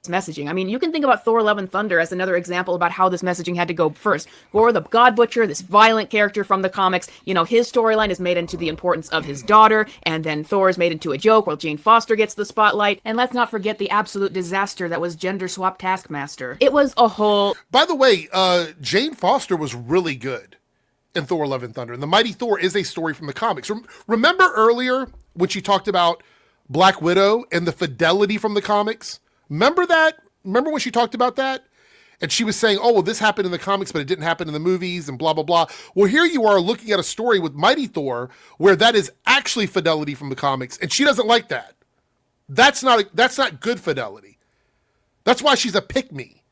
Messaging. I mean, you can think about Thor: Love and Thunder as another example about how this messaging had to go first. Gore the God Butcher, this violent character from the comics, his storyline is made into the importance of his daughter, and then Thor is made into a joke while Jane Foster gets the spotlight. And let's not forget the absolute disaster that was Gender Swap Taskmaster. It was a whole... By the way, Jane Foster was really good in Thor: Love and Thunder. And The Mighty Thor is a story from the comics. Remember earlier when she talked about Black Widow and the fidelity from the comics? Remember that? Remember when she talked about that? And she was saying, oh, well, this happened in the comics, but it didn't happen in the movies and blah, blah, blah. Well, here you are looking at a story with Mighty Thor where that is actually fidelity from the comics. And she doesn't like that. That's not good fidelity. That's why she's a pick-me.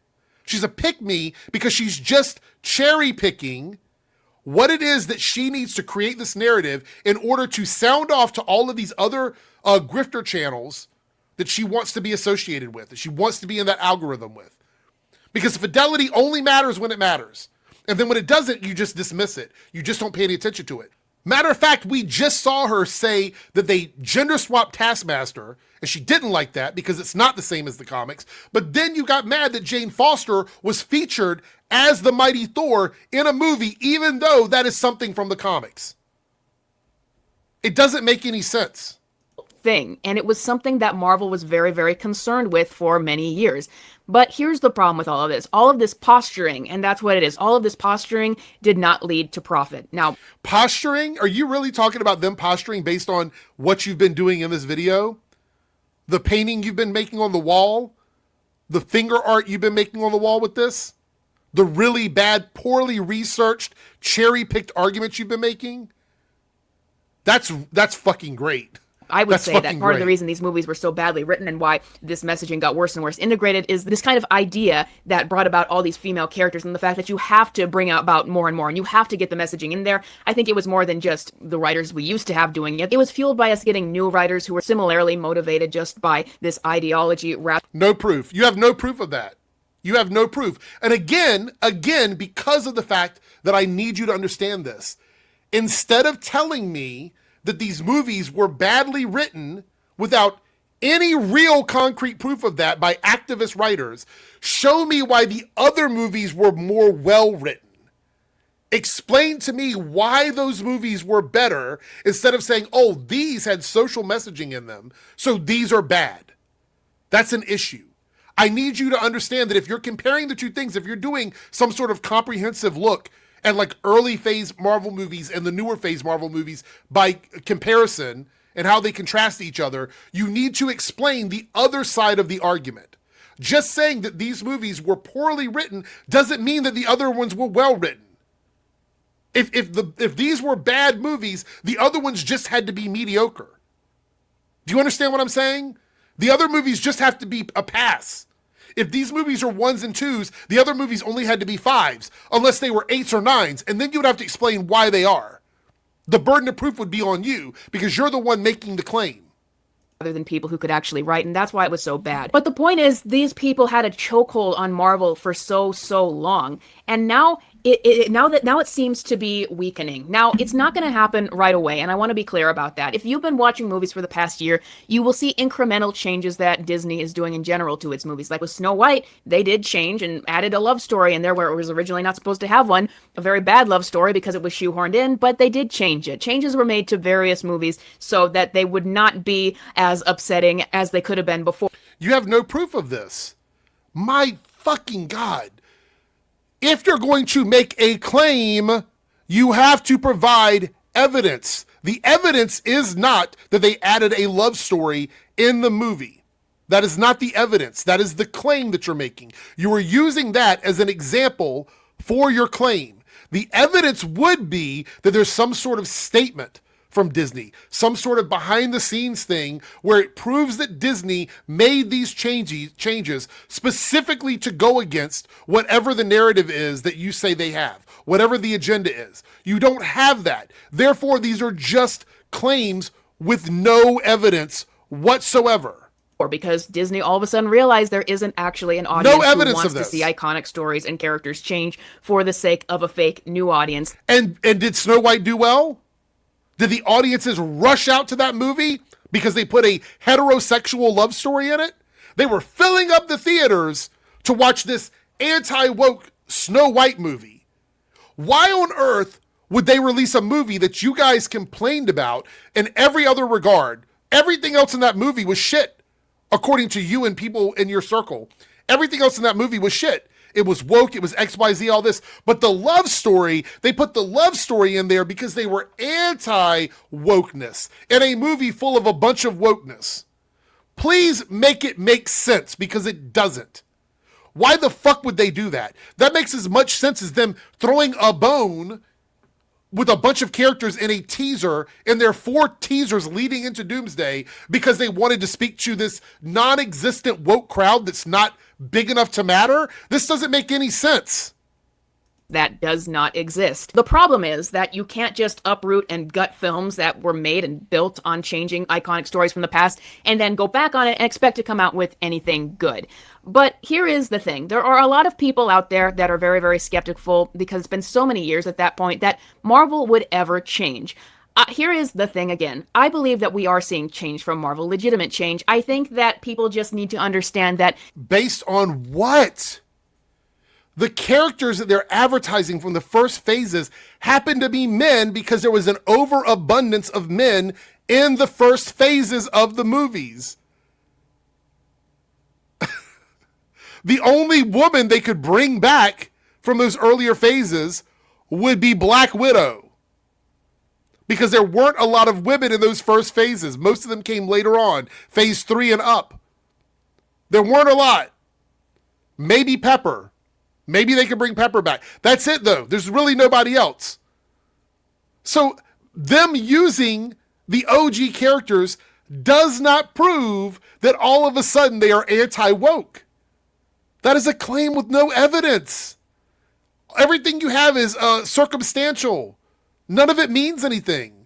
She's a pick-me because she's just cherry picking what it is that she needs to create this narrative in order to sound off to all of these other grifter channels that she wants to be associated with, that she wants to be in that algorithm with. Because fidelity only matters when it matters. And then when it doesn't, you just dismiss it. You just don't pay any attention to it. Matter of fact, we just saw her say that they gender swapped Taskmaster, and she didn't like that because it's not the same as the comics. But then you got mad that Jane Foster was featured as the Mighty Thor in a movie, even though that is something from the comics. It doesn't make any sense. Thing, and it was something that Marvel was very, very concerned with for many years. But here's the problem with all of this posturing, and that's what it is. All of this posturing did not lead to profit. Now, posturing? Are you really talking about them posturing based on what you've been doing in this video? The painting you've been making on the wall? The finger art you've been making on the wall with this? The really bad, poorly researched, cherry-picked arguments you've been making? That's fucking great. I would say that part of the great. reason these movies were so badly written and why this messaging got worse and worse integrated is this kind of idea that brought about all these female characters and the fact that you have to bring about more and more and you have to get the messaging in there. I think it was more than just the writers we used to have doing it. It was fueled by us getting new writers who were similarly motivated just by this ideology. No proof. You have no proof of that. You have no proof. And again, because of the fact that I need you to understand this, instead of telling me that these movies were badly written without any real concrete proof of that by activist writers, show me why the other movies were more well written. Explain to me why those movies were better instead of saying, oh, these had social messaging in them, so these are bad. That's an issue. I need you to understand that if you're comparing the two things, if you're doing some sort of comprehensive look and like early phase Marvel movies and the newer phase Marvel movies by comparison and how they contrast each other, you need to explain the other side of the argument. Just saying that these movies were poorly written doesn't mean that the other ones were well written. If these were bad movies, the other ones just had to be mediocre. Do you understand what I'm saying? The other movies just have to be a pass. If these movies are 1s and 2s, the other movies only had to be 5s, unless they were 8s or 9s, and then you would have to explain why they are. The burden of proof would be on you, because you're the one making the claim. Rather than people who could actually write, and that's why it was so bad. But the point is, these people had a chokehold on Marvel for so long, and now it seems to be weakening. Now, it's not going to happen right away, and I want to be clear about that. If you've been watching movies for the past year, you will see incremental changes that Disney is doing in general to its movies. Like with Snow White, they did change and added a love story in there where it was originally not supposed to have one. A very bad love story because it was shoehorned in, but they did change it. Changes were made to various movies so that they would not be as upsetting as they could have been before. You have no proof of this. My fucking God. If you're going to make a claim, you have to provide evidence. The evidence is not that they added a love story in the movie. That is not the evidence. That is the claim that you're making. You are using that as an example for your claim. The evidence would be that there's some sort of statement from Disney, some sort of behind the scenes thing where it proves that Disney made these changes specifically to go against whatever the narrative is that you say they have, whatever the agenda is. You don't have that. Therefore, these are just claims with no evidence whatsoever. Because Disney all of a sudden realized there isn't actually an audience who wants to see iconic stories and characters change for the sake of a fake new audience. And did Snow White do well? Did the audiences rush out to that movie because they put a heterosexual love story in it? They were filling up the theaters to watch this anti-woke Snow White movie. Why on earth would they release a movie that you guys complained about in every other regard? Everything else in that movie was shit, according to you and people in your circle. Everything else in that movie was shit. It was woke, it was XYZ, all this. But the love story, they put the love story in there because they were anti-wokeness in a movie full of a bunch of wokeness. Please make it make sense, because it doesn't. Why the fuck would they do that? That makes as much sense as them throwing a bone with a bunch of characters in a teaser, and there are 4 teasers leading into Doomsday because they wanted to speak to this non-existent woke crowd that's not big enough to matter. This doesn't make any sense. That does not exist. The problem is that you can't just uproot and gut films that were made and built on changing iconic stories from the past and then go back on it and expect to come out with anything good. But here is the thing. There are a lot of people out there that are very, very skeptical because it's been so many years at that point that Marvel would ever change. Here is the thing again. I believe that we are seeing change from Marvel, legitimate change. I think that people just need to understand that. Based on what? The characters that they're advertising from the first phases happen to be men because there was an overabundance of men in the first phases of the movies. The only woman they could bring back from those earlier phases would be Black Widow. Because there weren't a lot of women in those first phases. Most of them came later on, phase 3 and up. There weren't a lot. Maybe Pepper. Maybe they could bring Pepper back. That's it, though. There's really nobody else. So them using the OG characters does not prove that all of a sudden they are anti-woke. That is a claim with no evidence. Everything you have is circumstantial. None of it means anything.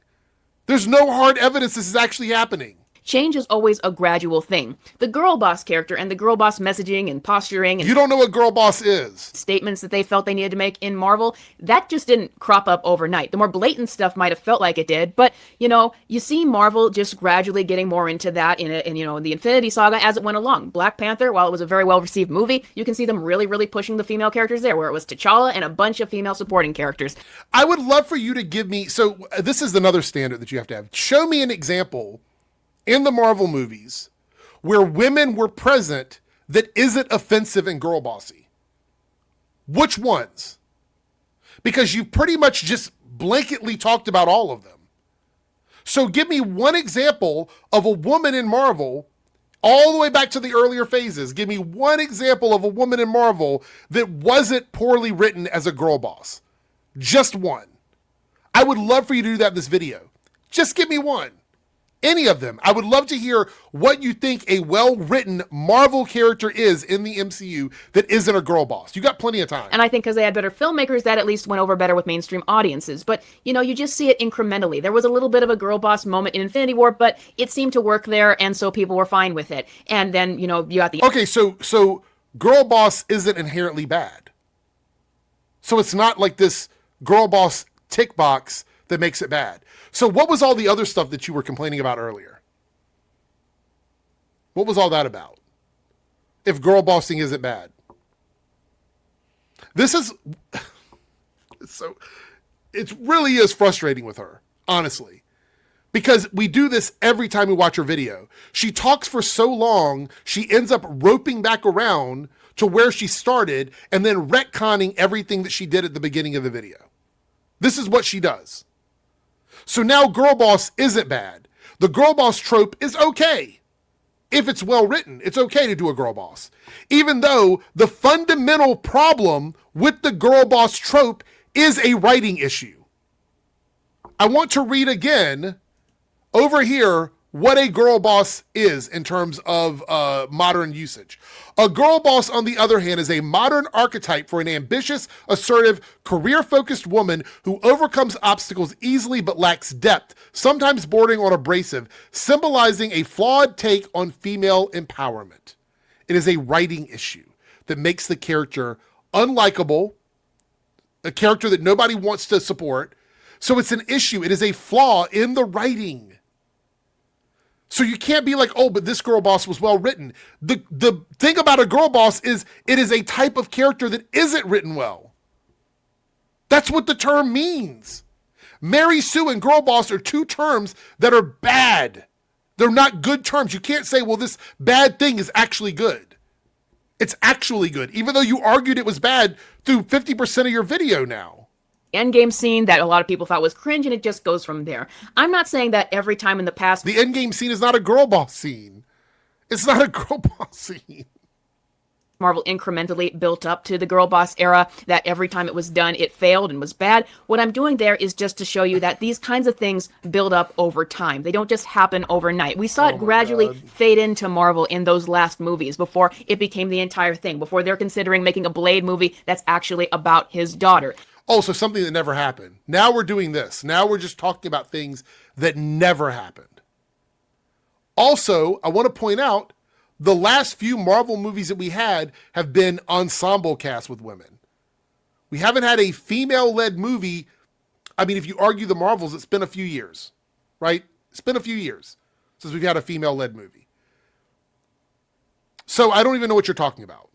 There's no hard evidence this is actually happening. Change is always a gradual thing. The girl boss character and the girl boss messaging and posturing and you don't know what girl boss is. Statements that they felt they needed to make in Marvel, that just didn't crop up overnight. The more blatant stuff might have felt like it did, but you see Marvel just gradually getting more into that in the Infinity Saga as it went along. Black Panther, while it was a very well received movie, you can see them really, really pushing the female characters there, where it was T'Challa and a bunch of female supporting characters. I would love for you to give me, so this is another standard that you have to have. Show me an example in the Marvel movies where women were present that isn't offensive and girl bossy. Which ones? Because you've pretty much just blanketly talked about all of them. So give me one example of a woman in Marvel, all the way back to the earlier phases. Give me one example of a woman in Marvel that wasn't poorly written as a girl boss. Just one. I would love for you to do that in this video. Just give me one. Any of them. I would love to hear what you think a well-written Marvel character is in the MCU that isn't a girl boss. You got plenty of time. And I think because they had better filmmakers, that at least went over better with mainstream audiences. But, you just see it incrementally. There was a little bit of a girl boss moment in Infinity War, but it seemed to work there, and so people were fine with it. And then, you got the... Okay, so girl boss isn't inherently bad. So it's not like this girl boss tick box that makes it bad. So what was all the other stuff that you were complaining about earlier? What was all that about? If girl bossing isn't bad. This is, it really is frustrating with her, honestly. Because we do this every time we watch her video. She talks for so long, she ends up roping back around to where she started and then retconning everything that she did at the beginning of the video. This is what she does. So now girl boss isn't bad. The girl boss trope is okay. If it's well written, it's okay to do a girl boss. Even though the fundamental problem with the girl boss trope is a writing issue. I want to read again over here what a girl boss is in terms of modern usage. A girl boss, on the other hand, is a modern archetype for an ambitious, assertive, career-focused woman who overcomes obstacles easily but lacks depth, sometimes bordering on abrasive, symbolizing a flawed take on female empowerment. It is a writing issue that makes the character unlikable, a character that nobody wants to support. So it's an issue. It is a flaw in the writing. So you can't be like, oh, but this girl boss was well written. The thing about a girl boss is it is a type of character that isn't written well. That's what the term means. Mary Sue and girl boss are two terms that are bad. They're not good terms. You can't say, well, this bad thing is actually good. It's actually good, even though you argued it was bad through 50% of your video now. Endgame scene that a lot of people thought was cringe, and it just goes from there. I'm not saying that every time in the past... The endgame scene is not a girl boss scene. It's not a girl boss scene. Marvel incrementally built up to the girl boss era, that every time it was done, it failed and was bad. What I'm doing there is just to show you that these kinds of things build up over time. They don't just happen overnight. We saw it gradually fade into Marvel in those last movies before it became the entire thing, before they're considering making a Blade movie that's actually about his daughter. Also, something that never happened. Now we're doing this. Now we're just talking about things that never happened. Also, I want to point out, the last few Marvel movies that we had have been ensemble casts with women. We haven't had a female-led movie. I mean, if you argue the Marvels, it's been a few years, right? It's been a few years since we've had a female-led movie. So I don't even know what you're talking about.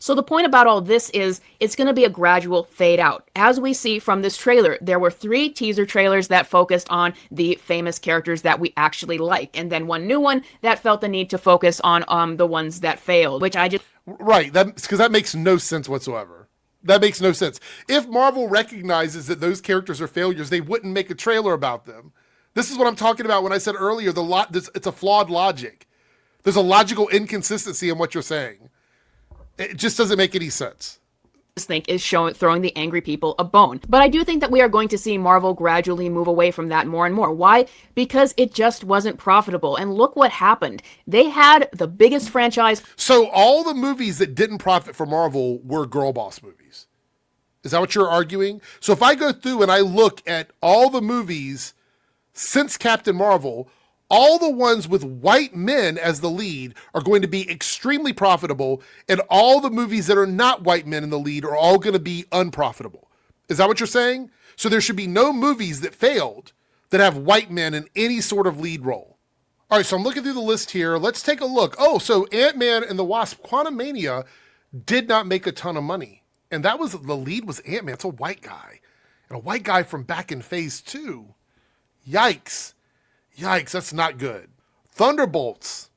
So the point about all this is it's going to be a gradual fade out. As we see from this trailer, there were 3 teaser trailers that focused on the famous characters that we actually like, and then one new one that felt the need to focus on the ones that failed, which I just... Right, because that makes no sense whatsoever. That makes no sense. If Marvel recognizes that those characters are failures, they wouldn't make a trailer about them. This is what I'm talking about when I said earlier, it's a flawed logic. There's a logical inconsistency in what you're saying. It just doesn't make any sense. Think is throwing the angry people a bone. But I do think that we are going to see Marvel gradually move away from that more and more. Why? Because it just wasn't profitable. And look what happened. They had the biggest franchise. So all the movies that didn't profit for Marvel were girl boss movies. Is that what you're arguing? So if I go through and I look at all the movies since Captain Marvel, all the ones with white men as the lead are going to be extremely profitable, and all the movies that are not white men in the lead are all going to be unprofitable. Is that what you're saying? So there should be no movies that failed that have white men in any sort of lead role. All right, so I'm looking through the list here. Let's take a look. Oh, so Ant-Man and the Wasp: Quantumania did not make a ton of money. And the lead was Ant-Man. It's a white guy. And a white guy from back in Phase 2. Yikes. Yikes, that's not good. Thunderbolts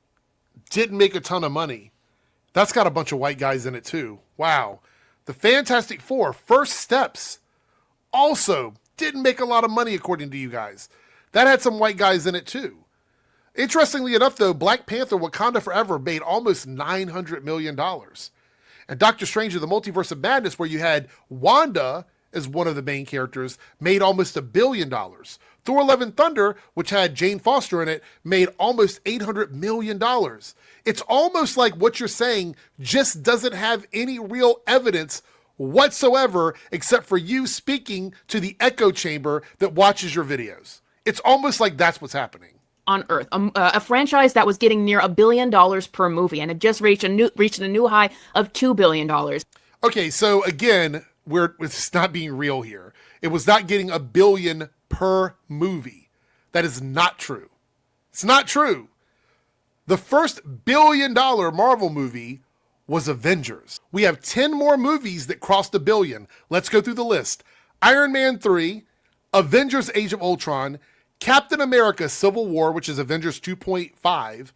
didn't make a ton of money. That's got a bunch of white guys in it too. Wow. The Fantastic Four, First Steps, also didn't make a lot of money according to you guys. That had some white guys in it too. Interestingly enough though, Black Panther: Wakanda Forever made almost $900 million. And Doctor Strange in the Multiverse of Madness, where you had Wanda as one of the main characters, made almost $1 billion. Thor: Love and Thunder, which had Jane Foster in it, made almost $800 million. It's almost like what you're saying just doesn't have any real evidence whatsoever, except for you speaking to the echo chamber that watches your videos. It's almost like that's what's happening. On Earth, a franchise that was getting near $1 billion per movie, and it just reached a new high of $2 billion. Okay, so again, it's not being real here. It was not getting $1 billion per movie. That is not true. It's not true. The first $1 billion Marvel movie was Avengers. We have 10 more movies that crossed $1 billion. Let's go through the list. Iron Man 3, Avengers: Age of Ultron, Captain America: Civil War, which is Avengers 2.5,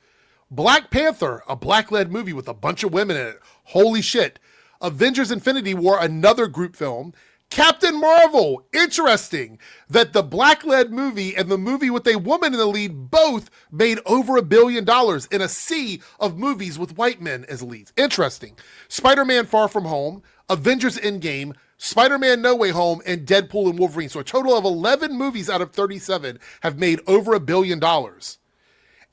Black Panther, a black-led movie with a bunch of women in it. Holy shit. Avengers: Infinity War, another group film. Captain Marvel, interesting that the black-led movie and the movie with a woman in the lead both made over $1 billion in a sea of movies with white men as leads. Interesting. Spider-Man: Far From Home, Avengers: Endgame, Spider-Man: No Way Home, and Deadpool and Wolverine. So a total of 11 movies out of 37 have made over $1 billion.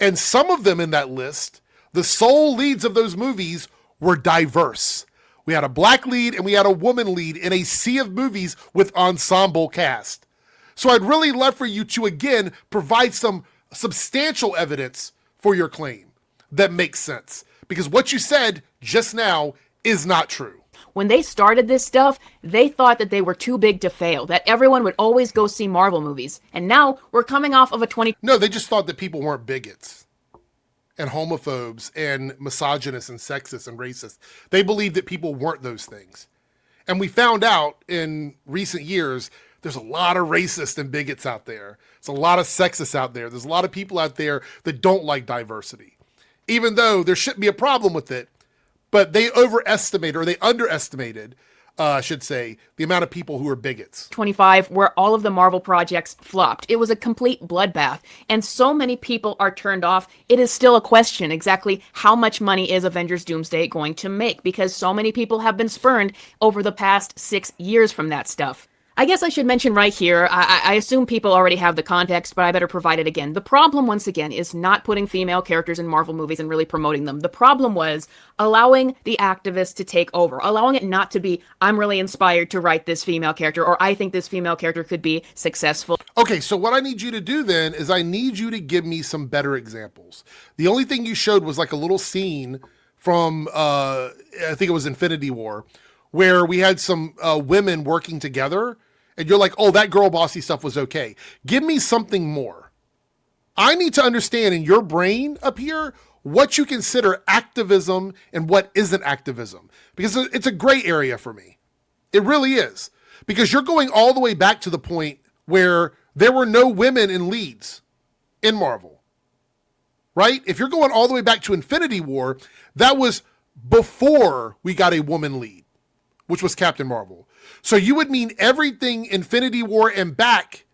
And some of them in that list, the sole leads of those movies were diverse. We had a black lead and we had a woman lead in a sea of movies with ensemble cast. So I'd really love for you to, again, provide some substantial evidence for your claim that makes sense. Because what you said just now is not true. When they started this stuff, they thought that they were too big to fail, that everyone would always go see Marvel movies. And now we're coming off of a No, they just thought that people weren't bigots and homophobes and misogynists and sexists and racists. They believed that people weren't those things. And we found out in recent years, there's a lot of racists and bigots out there. There's a lot of sexists out there. There's a lot of people out there that don't like diversity. Even though there shouldn't be a problem with it, but they overestimated or they underestimated I should say, the amount of people who are bigots. 25, where all of the Marvel projects flopped. It was a complete bloodbath, and so many people are turned off. It is still a question exactly how much money is Avengers Doomsday going to make, because so many people have been spurned over the past 6 years from that stuff. I guess I should mention right here, I assume people already have the context, but I better provide it again. The problem, once again, is not putting female characters in Marvel movies and really promoting them. The problem was allowing the activists to take over, allowing it not to be, I'm really inspired to write this female character, or I think this female character could be successful. Okay, so what I need you to do then is I need you to give me some better examples. The only thing you showed was like a little scene from, I think it was Infinity War, where we had some women working together, and you're like, oh, that girl bossy stuff was okay. Give me something more. I need to understand in your brain up here what you consider activism and what isn't activism, because it's a gray area for me. It really is, because you're going all the way back to the point where there were no women in leads in Marvel, right? If you're going all the way back to Infinity War, that was before we got a woman lead, which was Captain Marvel. So you would mean everything Infinity War and back,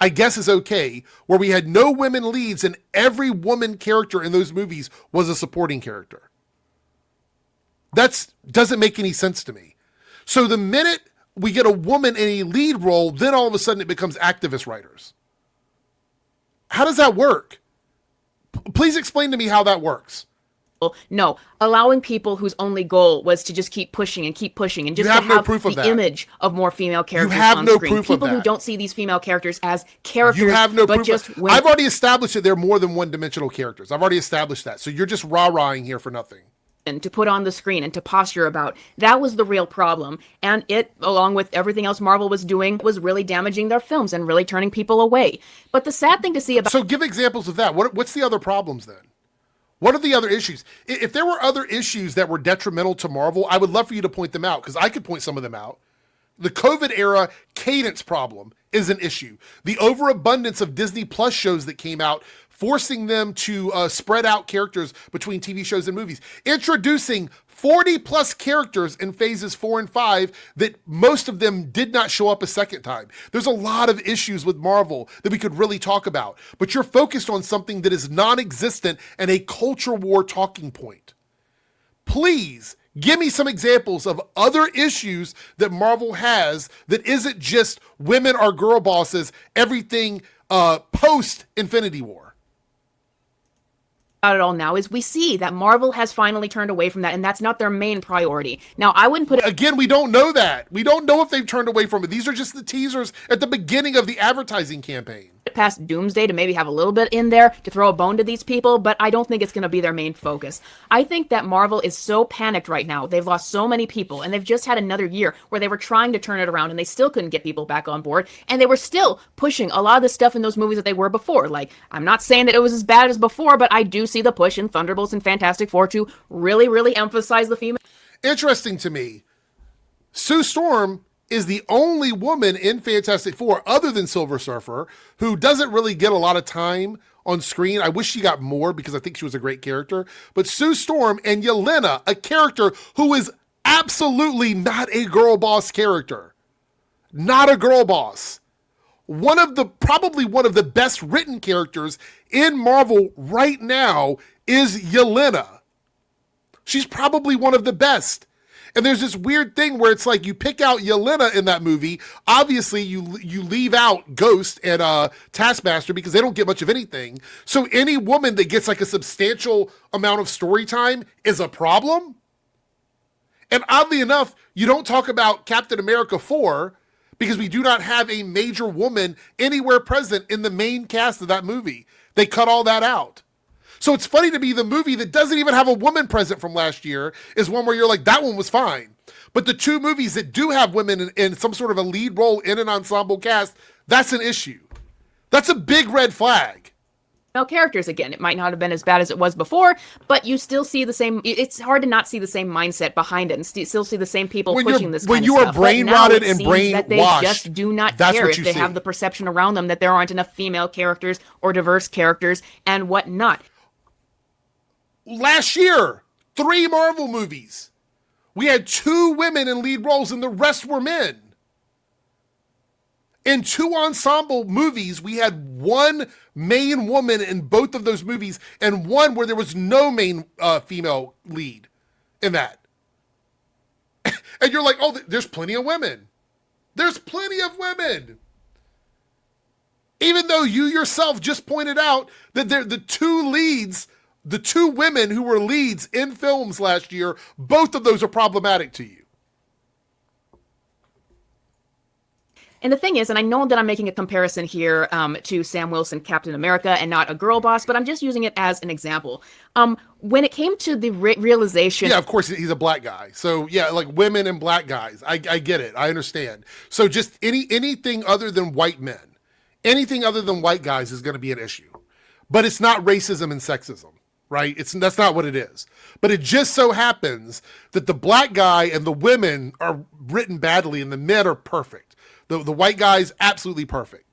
I guess, is okay, where we had no women leads and every woman character in those movies was a supporting character. That doesn't make any sense to me. So the minute we get a woman in a lead role, then all of a sudden it becomes activist writers. How does that work? Please explain to me how that works. No, allowing people whose only goal was to just keep pushing and just have to no have proof of the that. image of more female characters have on no screen. proof of People who that. don't see these female characters as characters, You have no but proof. just women. I've already established that they're more than one-dimensional characters. I've already established that. So you're just rah-rahing here for nothing. To put on the screen and to posture about. That was the real problem. And it, along with everything else Marvel was doing, was really damaging their films and really turning people away. But the sad thing to see about... So give examples of that. What's the other problems then? What are the other issues? If there were other issues that were detrimental to Marvel, I would love for you to point them out, because I could point some of them out. The COVID era cadence problem is an issue. The overabundance of Disney Plus shows that came out, forcing them to spread out characters between TV shows and movies. Introducing 40 plus characters in phases 4 and 5 that most of them did not show up a second time. There's a lot of issues with Marvel that we could really talk about, but you're focused on something that is non-existent and a culture war talking point. Please give me some examples of other issues that Marvel has that isn't just women are girl bosses, everything post Infinity War. It all now is we see that Marvel has finally turned away from that, and that's not their main priority. Now, I wouldn't put it... Again, we don't know that. We don't know if they've turned away from it. These are just the teasers at the beginning of the advertising campaign. Past Doomsday to maybe have a little bit in there to throw a bone to these people, but I don't think it's going to be their main focus. I think that Marvel is so panicked right now. They've lost so many people, and they've just had another year where they were trying to turn it around, and they still couldn't get people back on board, and they were still pushing a lot of the stuff in those movies that they were before. Like, I'm not saying that it was as bad as before, but I do see the push in Thunderbolts and Fantastic Four to really, really emphasize the female. Interesting to me, Sue Storm is the only woman in Fantastic Four, other than Silver Surfer, who doesn't really get a lot of time on screen. I wish she got more, because I think she was a great character. But Sue Storm and Yelena, a character who is absolutely not a girl boss character. Not a girl boss. Probably one of the best written characters in Marvel right now is Yelena. She's probably one of the best. And there's this weird thing where it's like you pick out Yelena in that movie. Obviously, you leave out Ghost and Taskmaster because they don't get much of anything. So any woman that gets like a substantial amount of story time is a problem. And oddly enough, you don't talk about Captain America 4 because we do not have a major woman anywhere present in the main cast of that movie. They cut all that out. So it's funny to me, the movie that doesn't even have a woman present from last year is one where you're like, that one was fine. But the two movies that do have women in some sort of a lead role in an ensemble cast, that's an issue. That's a big red flag. Characters again. It might not have been as bad as it was before, but you still see the same. It's hard to not see the same mindset behind it and still see the same people pushing this kind of stuff. When you are brain rotted and brain that they washed, just do not care if they have the perception around them that there aren't enough female characters or diverse characters and whatnot. Last year, 3 Marvel movies We had 2 women in lead roles and the rest were men. In 2 ensemble movies, we had 1 main woman in both of those movies and 1 where there was no main female lead in that. And you're like, oh, there's plenty of women. There's plenty of women. Even though you yourself just pointed out that the 2 leads, the 2 women who were leads in films last year, both of those are problematic to you. And the thing is, and I know that I'm making a comparison here to Sam Wilson, Captain America, and not a girl boss, but I'm just using it as an example. When it came to the realization... Yeah, of course, he's a black guy. So, yeah, like women and black guys. I get it. I understand. So just anything other than white men, anything other than white guys is going to be an issue. But it's not racism and sexism, right? That's not what it is. But it just so happens that the black guy and the women are written badly and the men are perfect. The white guy's absolutely perfect.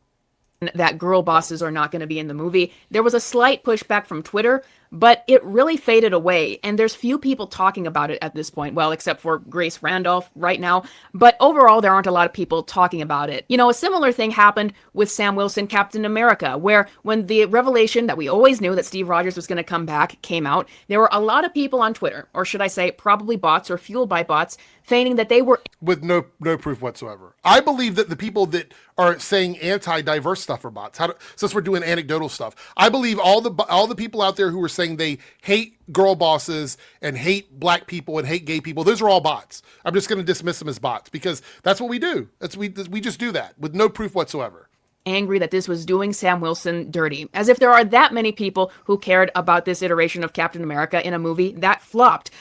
That girl bosses are not going to be in the movie. There was a slight pushback from Twitter, but it really faded away, and there's few people talking about it at this point, well, except for Grace Randolph right now, but overall there aren't a lot of people talking about it. You know, a similar thing happened with Sam Wilson, Captain America, where when the revelation that we always knew that Steve Rogers was going to come back came out, there were a lot of people on Twitter, or should I say probably bots or fueled by bots, feigning that they were... With no proof whatsoever. I believe that the people that are saying anti-diverse stuff are bots. Since we're doing anecdotal stuff, I believe all the people out there who are saying they hate girl bosses and hate black people and hate gay people, those are all bots. I'm just going to dismiss them as bots because that's what we do. We just do that with no proof whatsoever. Angry that this was doing Sam Wilson dirty, as if there are that many people who cared about this iteration of Captain America in a movie that flopped.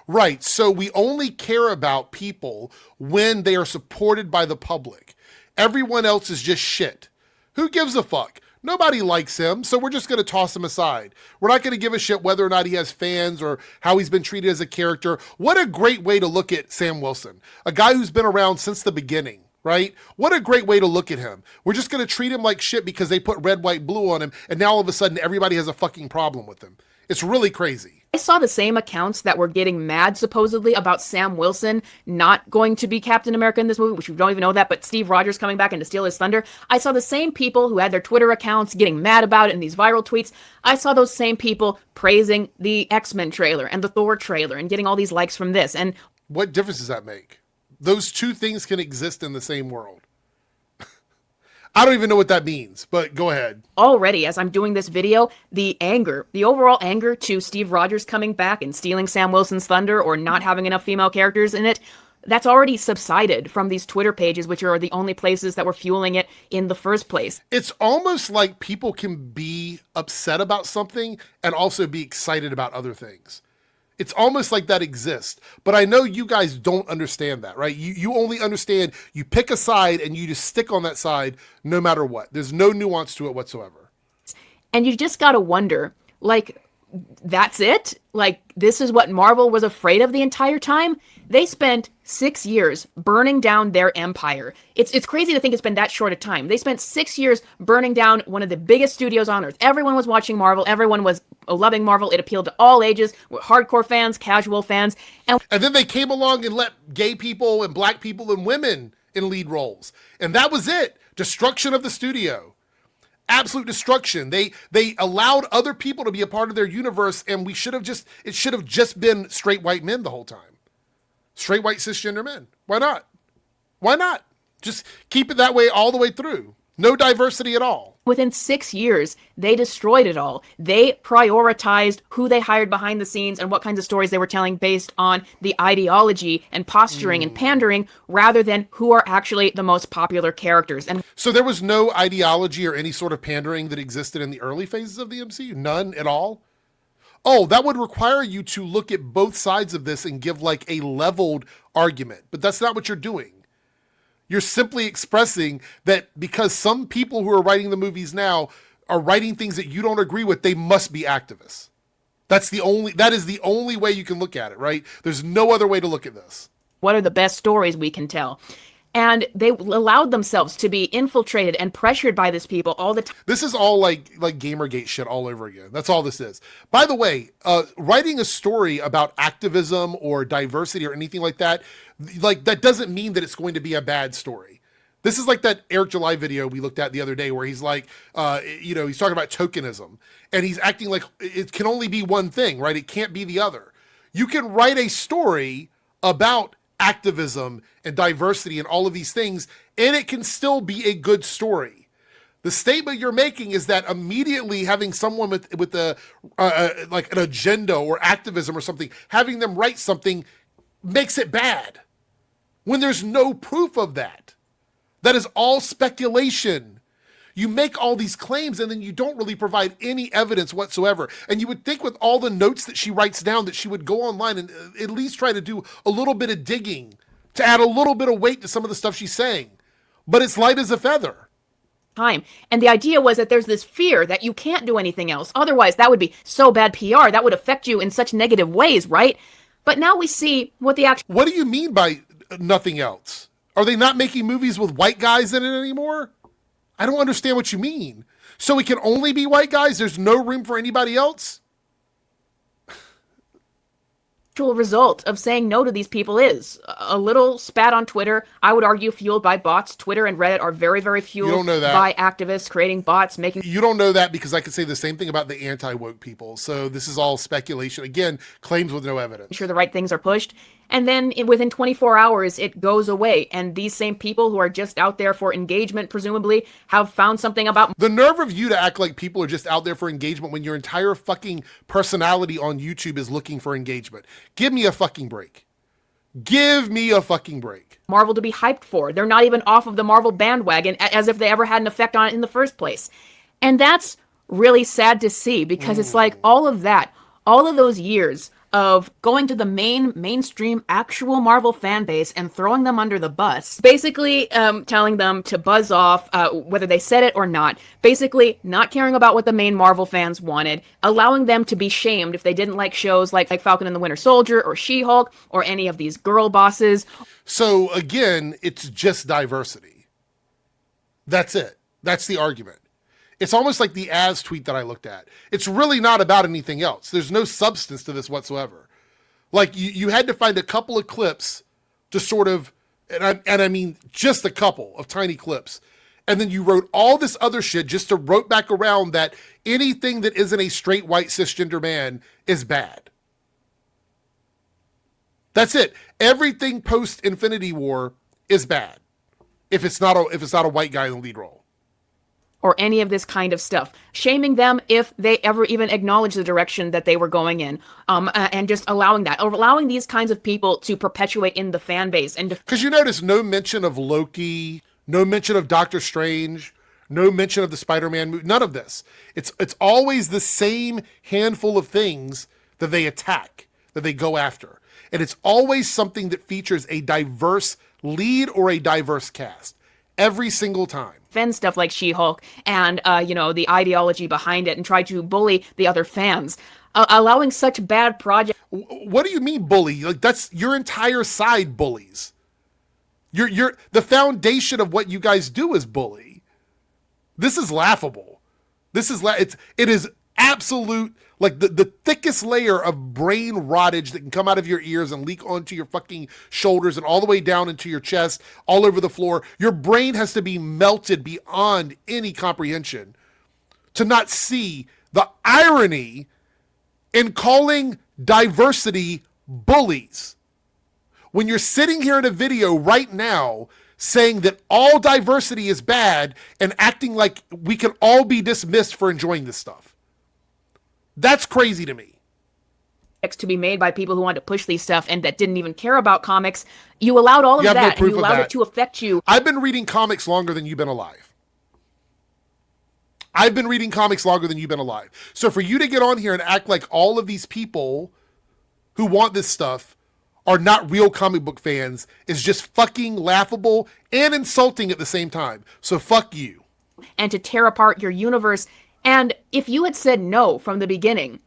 Right, so we only care about people when they are supported by the public. Everyone else is just shit. Who gives a fuck? Nobody likes him, so we're just going to toss him aside. We're not going to give a shit whether or not he has fans or how he's been treated as a character. What a great way to look at Sam Wilson, a guy who's been around since the beginning, right? What a great way to look at him. We're just going to treat him like shit because they put red, white, blue on him, and now all of a sudden everybody has a fucking problem with him. It's really crazy. I saw the same accounts that were getting mad, supposedly, about Sam Wilson not going to be Captain America in this movie, which we don't even know that, but Steve Rogers coming back and to steal his thunder. I saw the same people who had their Twitter accounts getting mad about it in these viral tweets. I saw those same people praising the X-Men trailer and the Thor trailer and getting all these likes from this. And what difference does that make? Those two things can exist in the same world. I don't even know what that means, but go ahead. Already, as I'm doing this video, the overall anger to Steve Rogers coming back and stealing Sam Wilson's thunder or not having enough female characters in it, that's already subsided from these Twitter pages, which are the only places that were fueling it in the first place. It's almost like people can be upset about something and also be excited about other things. It's almost like that exists. But I know you guys don't understand that, right? You only understand, you pick a side and you just stick on that side no matter what. There's no nuance to it whatsoever. And you just gotta wonder, like, that's it? Like, this is what Marvel was afraid of the entire time? They spent 6 years burning down their empire. It's crazy to think it's been that short a time. They spent 6 years burning down one of the biggest studios on earth. Everyone was watching Marvel. Everyone was loving Marvel. It appealed to all ages, hardcore fans, casual fans. And then they came along and let gay people and black people and women in lead roles. And that was it. Destruction of the studio. Absolute destruction. They allowed other people to be a part of their universe, and it should have just been straight white men the whole time. Straight white cisgender men. Why not? Why not? Just keep it that way all the way through. No diversity at all. Within 6 years, they destroyed it all. They prioritized who they hired behind the scenes and what kinds of stories they were telling based on the ideology and posturing and pandering rather than who are actually the most popular characters. And so there was no ideology or any sort of pandering that existed in the early phases of the MCU? None at all? Oh, that would require you to look at both sides of this and give like a leveled argument. But that's not what you're doing. You're simply expressing that because some people who are writing the movies now are writing things that you don't agree with, they must be activists. That is the only way you can look at it, right? There's no other way to look at this. What are the best stories we can tell? And they allowed themselves to be infiltrated and pressured by these people all the time. This is all like Gamergate shit all over again. That's all this is. By the way, writing a story about activism or diversity or anything like that doesn't mean that it's going to be a bad story. This is like that Eric July video we looked at the other day where he's like, he's talking about tokenism and he's acting like it can only be one thing, right? It can't be the other. You can write a story about activism and diversity and all of these things, and it can still be a good story. The statement you're making is that immediately having someone with like an agenda or activism or something, having them write something makes it bad when there's no proof of that. That is all speculation. You make all these claims and then you don't really provide any evidence whatsoever. And you would think with all the notes that she writes down that she would go online and at least try to do a little bit of digging to add a little bit of weight to some of the stuff she's saying. But it's light as a feather. Time. And the idea was that there's this fear that you can't do anything else. Otherwise, that would be so bad PR. That would affect you in such negative ways, right? But now we see what the actual... What do you mean by nothing else? Are they not making movies with white guys in it anymore? I don't understand what you mean. So it can only be white guys? There's no room for anybody else? result of saying no to these people is a little spat on Twitter. I would argue fueled by bots. Twitter and Reddit are very, very fueled by activists creating bots, making... You don't know that because I could say the same thing about the anti-woke people. So this is all speculation. Again, claims with no evidence. Sure the right things are pushed. And then within 24 hours, it goes away. And these same people who are just out there for engagement, presumably, have found something about... The nerve of you to act like people are just out there for engagement when your entire fucking personality on YouTube is looking for engagement. Give me a fucking break. Give me a fucking break. Marvel to be hyped for. They're not even off of the Marvel bandwagon as if they ever had an effect on it in the first place. And that's really sad to see because it's like all of that, all of those years of going to the mainstream actual Marvel fan base and throwing them under the bus, basically telling them to buzz off, whether they said it or not, basically not caring about what the main Marvel fans wanted, allowing them to be shamed if they didn't like shows like Falcon and the Winter Soldier or She-Hulk or any of these girl bosses. So again, it's just diversity. That's it. That's the argument. It's almost like the As tweet that I looked at. It's really not about anything else. There's no substance to this whatsoever. Like you had to find a couple of clips to sort of, and I mean just a couple of tiny clips. And then you wrote all this other shit just to rope back around that anything that isn't a straight white cisgender man is bad. That's it. Everything post Infinity War is bad. If it's not a white guy in the lead role. Or any of this kind of stuff. Shaming them if they ever even acknowledge the direction that they were going in. And just allowing that. Or allowing these kinds of people to perpetuate in the fan base. And because you notice no mention of Loki, no mention of Doctor Strange, no mention of the Spider-Man movie, none of this. It's always the same handful of things that they attack, that they go after. And it's always something that features a diverse lead or a diverse cast. Every single time. Defend stuff like She-Hulk and, the ideology behind it and try to bully the other fans. Allowing such bad projects. What do you mean bully? Like that's your entire side bullies. You're the foundation of what you guys do is bully. This is laughable. This is it is absolute, like the thickest layer of brain rottage that can come out of your ears and leak onto your fucking shoulders and all the way down into your chest, all over the floor. Your brain has to be melted beyond any comprehension to not see the irony in calling diversity bullies. When you're sitting here in a video right now saying that all diversity is bad and acting like we can all be dismissed for enjoying this stuff. That's crazy to me. To be made by people who wanted to push these stuff and that didn't even care about comics. You allowed all of that and you allowed it to affect you. I've been reading comics longer than you've been alive. I've been reading comics longer than you've been alive. So for you to get on here and act like all of these people who want this stuff are not real comic book fans is just fucking laughable and insulting at the same time. So fuck you. And to tear apart your universe. And if you had said no from the beginning,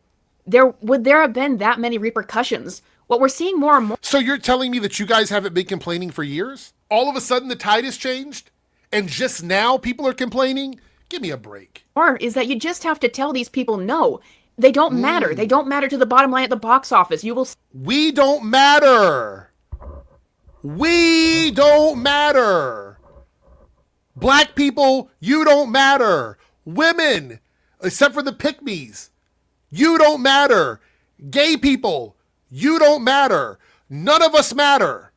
would there have been that many repercussions? What we're seeing more and more So you're telling me that you guys haven't been complaining for years? All of a sudden the tide has changed? And just now people are complaining? Give me a break. is that you just have to tell these people no. They don't matter. They don't matter to the bottom line at the box office. You will We don't matter. We don't matter. Black people, you don't matter. Women, except for the pick-me's, you don't matter. Gay people, you don't matter. None of us matter.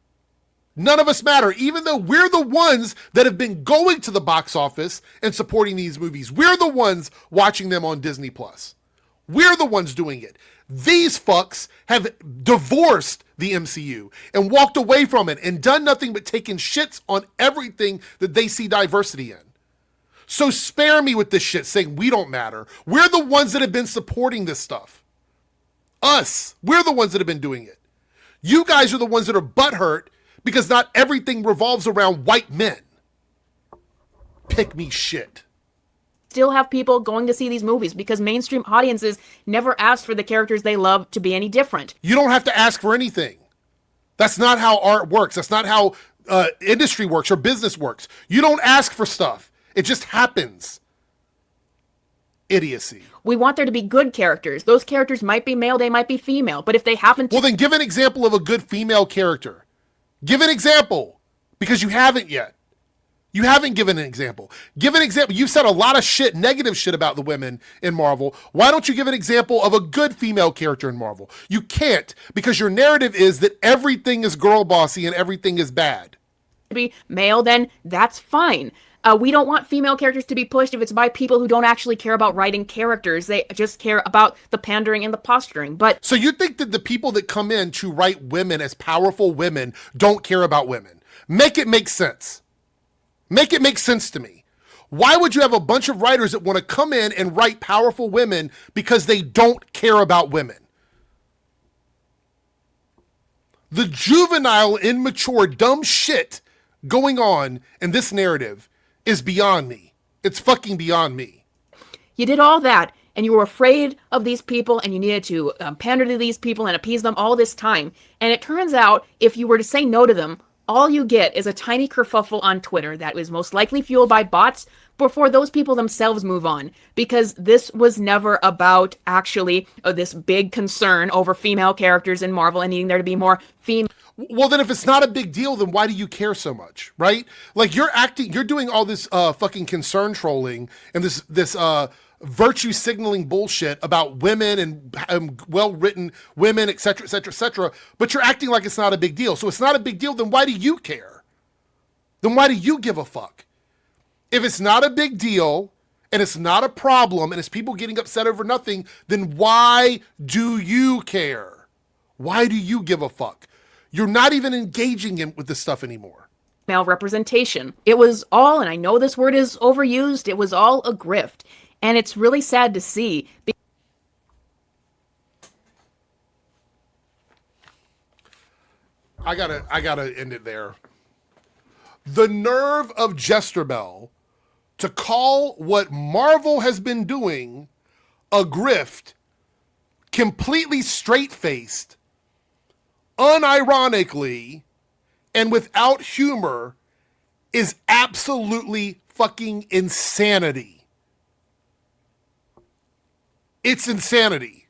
None of us matter, even though we're the ones that have been going to the box office and supporting these movies. We're the ones watching them on Disney Plus. We're the ones doing it. These fucks have divorced the MCU and walked away from it and done nothing but taking shits on everything that they see diversity in. So spare me with this shit saying we don't matter. We're the ones that have been supporting this stuff. Us. We're the ones that have been doing it. You guys are the ones that are butthurt because not everything revolves around white men. Pick me shit. still have people going to see these movies because mainstream audiences never asked for the characters they love to be any different. You don't have to ask for anything. That's not how art works. That's not how industry works or business works. You don't ask for stuff. It just happens. Idiocy. We want there to be good characters. Those characters might be male, they might be female, but if they happen to... Well, then give an example of a good female character. Give an example, because you haven't yet. You haven't given an example. Give an example. You've said a lot of shit, negative shit about the women in Marvel. Why don't you give an example of a good female character in Marvel? You can't, because your narrative is that everything is girl bossy and everything is bad. be male, then that's fine. We don't want female characters to be pushed if it's by people who don't actually care about writing characters. They just care about the pandering and the posturing. But So you think that the people that come in to write women as powerful women don't care about women? Make it make sense. Make it make sense to me. Why would you have a bunch of writers that want to come in and write powerful women because they don't care about women? The juvenile, immature, dumb shit going on in this narrative is beyond me. It's fucking beyond me. you did all that, and you were afraid of these people, and you needed to pander to these people and appease them all this time. And it turns out, if you were to say no to them, all you get is a tiny kerfuffle on Twitter that is most likely fueled by bots before those people themselves move on. Because this was never about actually this big concern over female characters in Marvel and needing there to be more female. Well, then if it's not a big deal, then why do you care so much, right? Like you're doing all this fucking concern trolling and this virtue signaling bullshit about women and well-written women, et cetera, et cetera, et cetera. But you're acting like it's not a big deal. So it's not a big deal, then why do you care? Then why do you give a fuck? If it's not a big deal and it's not a problem and it's people getting upset over nothing, then why do you care? Why do you give a fuck? You're not even engaging with this stuff anymore. Male representation. It was all, and I know this word is overused, it was all a grift. And it's really sad to see. I gotta end it there. The nerve of Jesterbell to call what Marvel has been doing a grift, completely straight-faced, unironically, and without humor, is absolutely fucking insanity. It's insanity.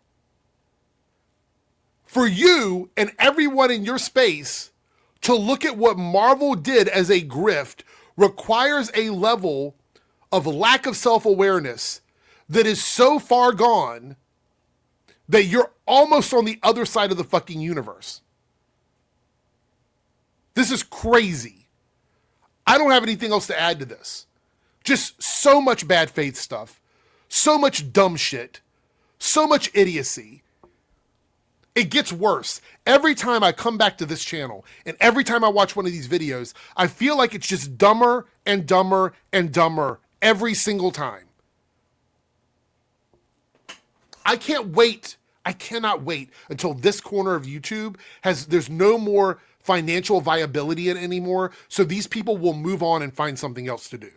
For you and everyone in your space to look at what Marvel did as a grift requires a level of lack of self-awareness that is so far gone that you're almost on the other side of the fucking universe. This is crazy. I don't have anything else to add to this. Just so much bad faith stuff, so much dumb shit, so much idiocy. It gets worse. Every time I come back to this channel and every time I watch one of these videos, I feel like it's just dumber and dumber and dumber every single time. I can't wait. I cannot wait until this corner of YouTube there's no more financial viability in it anymore, so these people will move on and find something else to do.